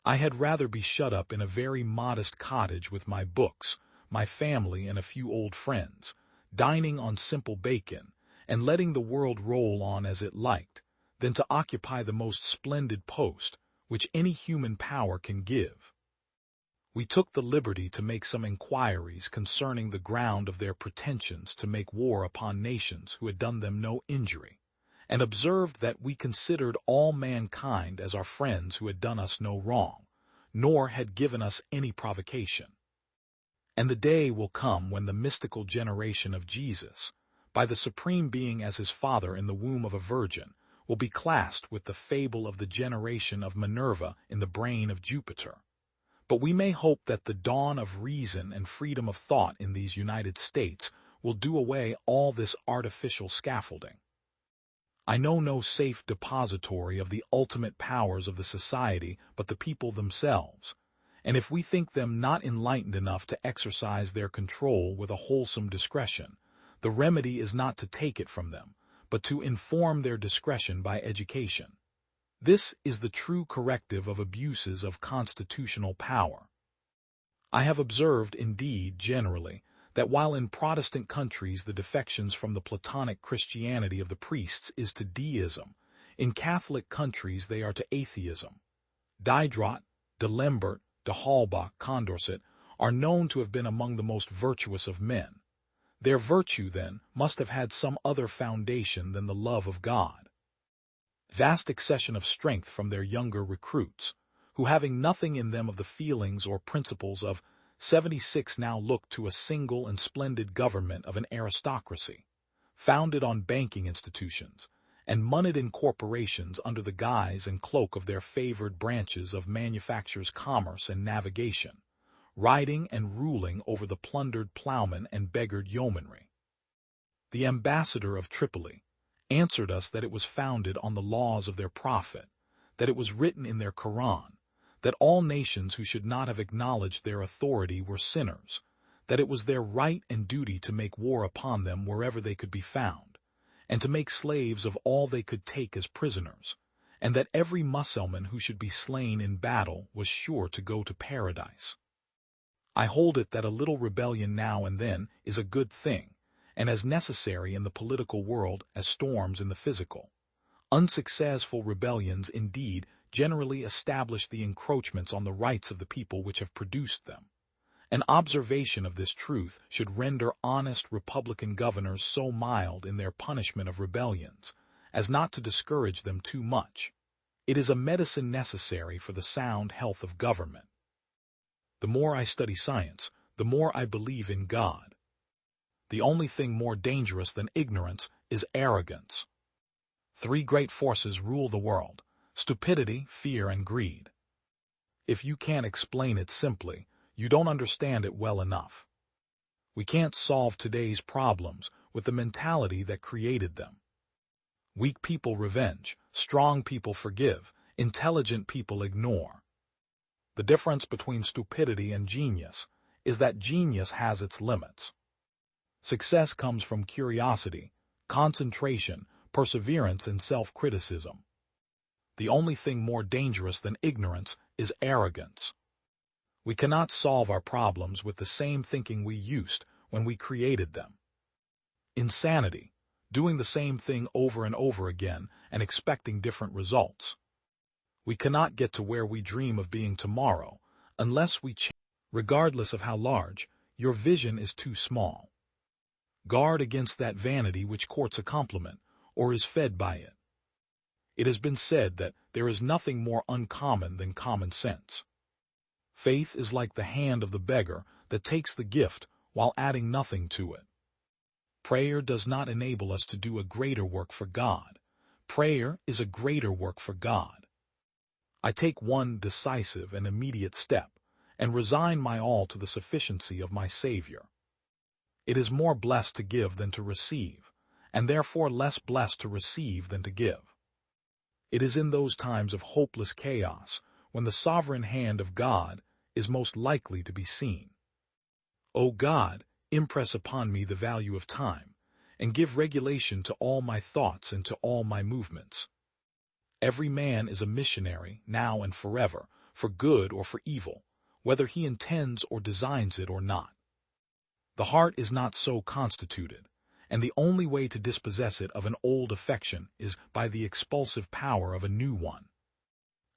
I had rather be shut up in a very modest cottage with my books, my family, and a few old friends, dining on simple bacon, and letting the world roll on as it liked, than to occupy the most splendid post which any human power can give. We took the liberty to make some inquiries concerning the ground of their pretensions to make war upon nations who had done them no injury, and observed that we considered all mankind as our friends who had done us no wrong, nor had given us any provocation. And the day will come when the mystical generation of Jesus, by the Supreme Being as his Father in the womb of a virgin, will be classed with the fable of the generation of Minerva in the brain of Jupiter. But we may hope that the dawn of reason and freedom of thought in these United States will do away all this artificial scaffolding. I know no safe depository of the ultimate powers of the society but the people themselves, and if we think them not enlightened enough to exercise their control with a wholesome discretion, the remedy is not to take it from them, but to inform their discretion by education. This is the true corrective of abuses of constitutional power. I have observed, indeed, generally, that while in Protestant countries the defections from the Platonic Christianity of the priests is to deism, in Catholic countries they are to atheism. Diderot, de Lambert, de Halbach, Condorcet, are known to have been among the most virtuous of men. Their virtue, then, must have had some other foundation than the love of God. Vast accession of strength from their younger recruits, who having nothing in them of the feelings or principles of 76 now looked to a single and splendid government of an aristocracy, founded on banking institutions, and moneyed in corporations under the guise and cloak of their favored branches of manufactures, commerce, and navigation, riding and ruling over the plundered plowmen and beggared yeomanry. The ambassador of Tripoli answered us that it was founded on the laws of their prophet, that it was written in their Koran, that all nations who should not have acknowledged their authority were sinners, that it was their right and duty to make war upon them wherever they could be found, and to make slaves of all they could take as prisoners, and that every Mussulman who should be slain in battle was sure to go to paradise. I hold it that a little rebellion now and then is a good thing, and as necessary in the political world as storms in the physical. Unsuccessful rebellions, indeed, generally establish the encroachments on the rights of the people which have produced them. An observation of this truth should render honest republican governors so mild in their punishment of rebellions as not to discourage them too much. It is a medicine necessary for the sound health of government. The more I study science, the more I believe in God. The only thing more dangerous than ignorance is arrogance. Three great forces rule the world: stupidity, fear, and greed. If you can't explain it simply, you don't understand it well enough. We can't solve today's problems with the mentality that created them. Weak people revenge, strong people forgive, intelligent people ignore. The difference between stupidity and genius is that genius has its limits. Success comes from curiosity, concentration, perseverance, and self-criticism. The only thing more dangerous than ignorance is arrogance. We cannot solve our problems with the same thinking we used when we created them. Insanity, doing the same thing over and over again and expecting different results. We cannot get to where we dream of being tomorrow unless we change. Regardless of how large, your vision is too small. Guard against that vanity which courts a compliment or is fed by it. It has been said that there is nothing more uncommon than common sense. Faith is like the hand of the beggar that takes the gift while adding nothing to it. Prayer does not enable us to do a greater work for God. Prayer is a greater work for God. I take one decisive and immediate step and resign my all to the sufficiency of my Savior. It is more blessed to give than to receive, and therefore less blessed to receive than to give. It is in those times of hopeless chaos when the sovereign hand of God is most likely to be seen. O God, impress upon me the value of time, and give regulation to all my thoughts and to all my movements. Every man is a missionary, now and forever, for good or for evil, whether he intends or designs it or not. The heart is not so constituted, and the only way to dispossess it of an old affection is by the expulsive power of a new one.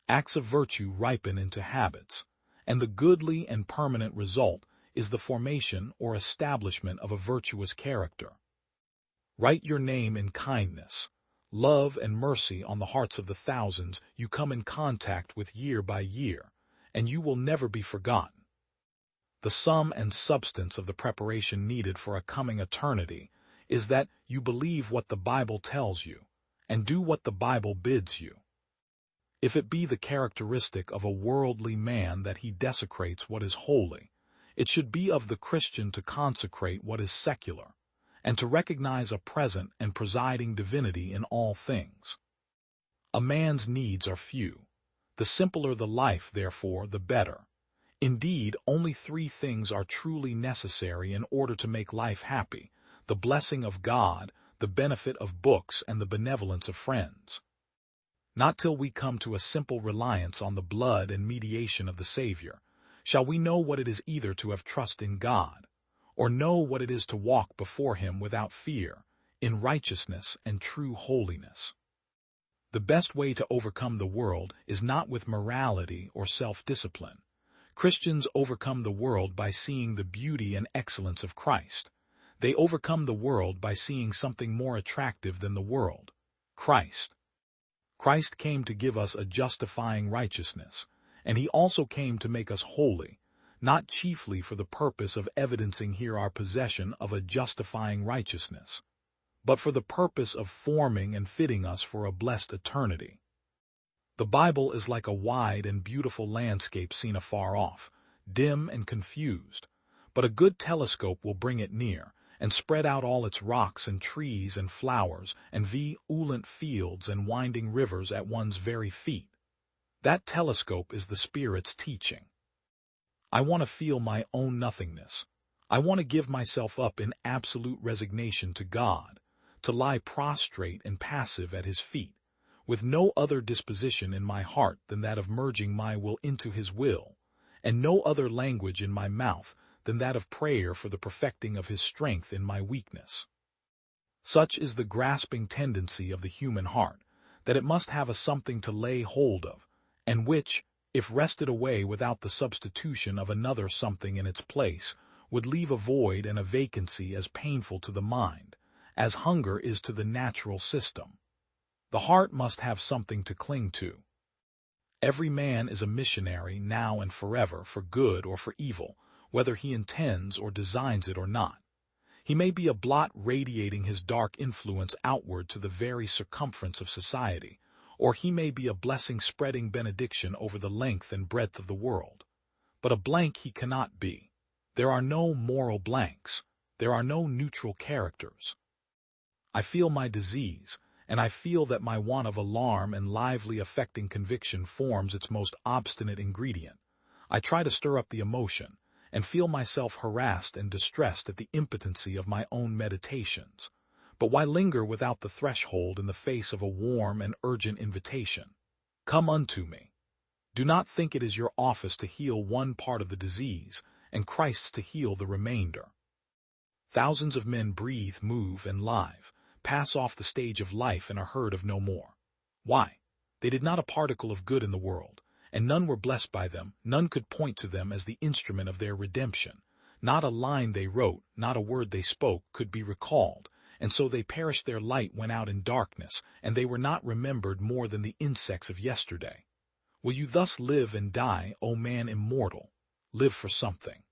Acts of virtue ripen into habits, and the goodly and permanent result is the formation or establishment of a virtuous character. Write your name in kindness, love, and mercy on the hearts of the thousands you come in contact with year by year, and you will never be forgotten. The sum and substance of the preparation needed for a coming eternity is that you believe what the Bible tells you, and do what the Bible bids you. If it be the characteristic of a worldly man that he desecrates what is holy, it should be of the Christian to consecrate what is secular, and to recognize a present and presiding divinity in all things. A man's needs are few. The simpler the life, therefore, the better. Indeed, only three things are truly necessary in order to make life happy: the blessing of God, the benefit of books, and the benevolence of friends. Not till we come to a simple reliance on the blood and mediation of the Savior shall we know what it is either to have trust in God, or know what it is to walk before Him without fear, in righteousness and true holiness. The best way to overcome the world is not with morality or self-discipline. Christians overcome the world by seeing the beauty and excellence of Christ. They overcome the world by seeing something more attractive than the world: Christ. Christ came to give us a justifying righteousness, and he also came to make us holy, not chiefly for the purpose of evidencing here our possession of a justifying righteousness, but for the purpose of forming and fitting us for a blessed eternity. The Bible is like a wide and beautiful landscape seen afar off, dim and confused, but a good telescope will bring it near and spread out all its rocks and trees and flowers and violent fields and winding rivers at one's very feet. That telescope is the Spirit's teaching. I want to feel my own nothingness. I want to give myself up in absolute resignation to God, to lie prostrate and passive at his feet, with no other disposition in my heart than that of merging my will into his will, and no other language in my mouth than that of prayer for the perfecting of his strength in my weakness. Such is the grasping tendency of the human heart, that it must have a something to lay hold of, and which, if wrested away without the substitution of another something in its place, would leave a void and a vacancy as painful to the mind as hunger is to the natural system. The heart must have something to cling to. Every man is a missionary now and forever, for good or for evil, whether he intends or designs it or not. He may be a blot radiating his dark influence outward to the very circumference of society, or he may be a blessing spreading benediction over the length and breadth of the world. But a blank he cannot be. There are no moral blanks. There are no neutral characters. I feel my disease, and I feel that my want of alarm and lively affecting conviction forms its most obstinate ingredient. I try to stir up the emotion, and feel myself harassed and distressed at the impotency of my own meditations. But why linger without the threshold in the face of a warm and urgent invitation? Come unto me. Do not think it is your office to heal one part of the disease, and Christ's to heal the remainder. Thousands of men breathe, move, and live, pass off the stage of life and are heard of no more. Why? They did not a particle of good in the world, and none were blessed by them, none could point to them as the instrument of their redemption. Not a line they wrote, not a word they spoke could be recalled, and so they perished. Their light went out in darkness, and they were not remembered more than the insects of yesterday. Will you thus live and die, O man immortal? Live for something.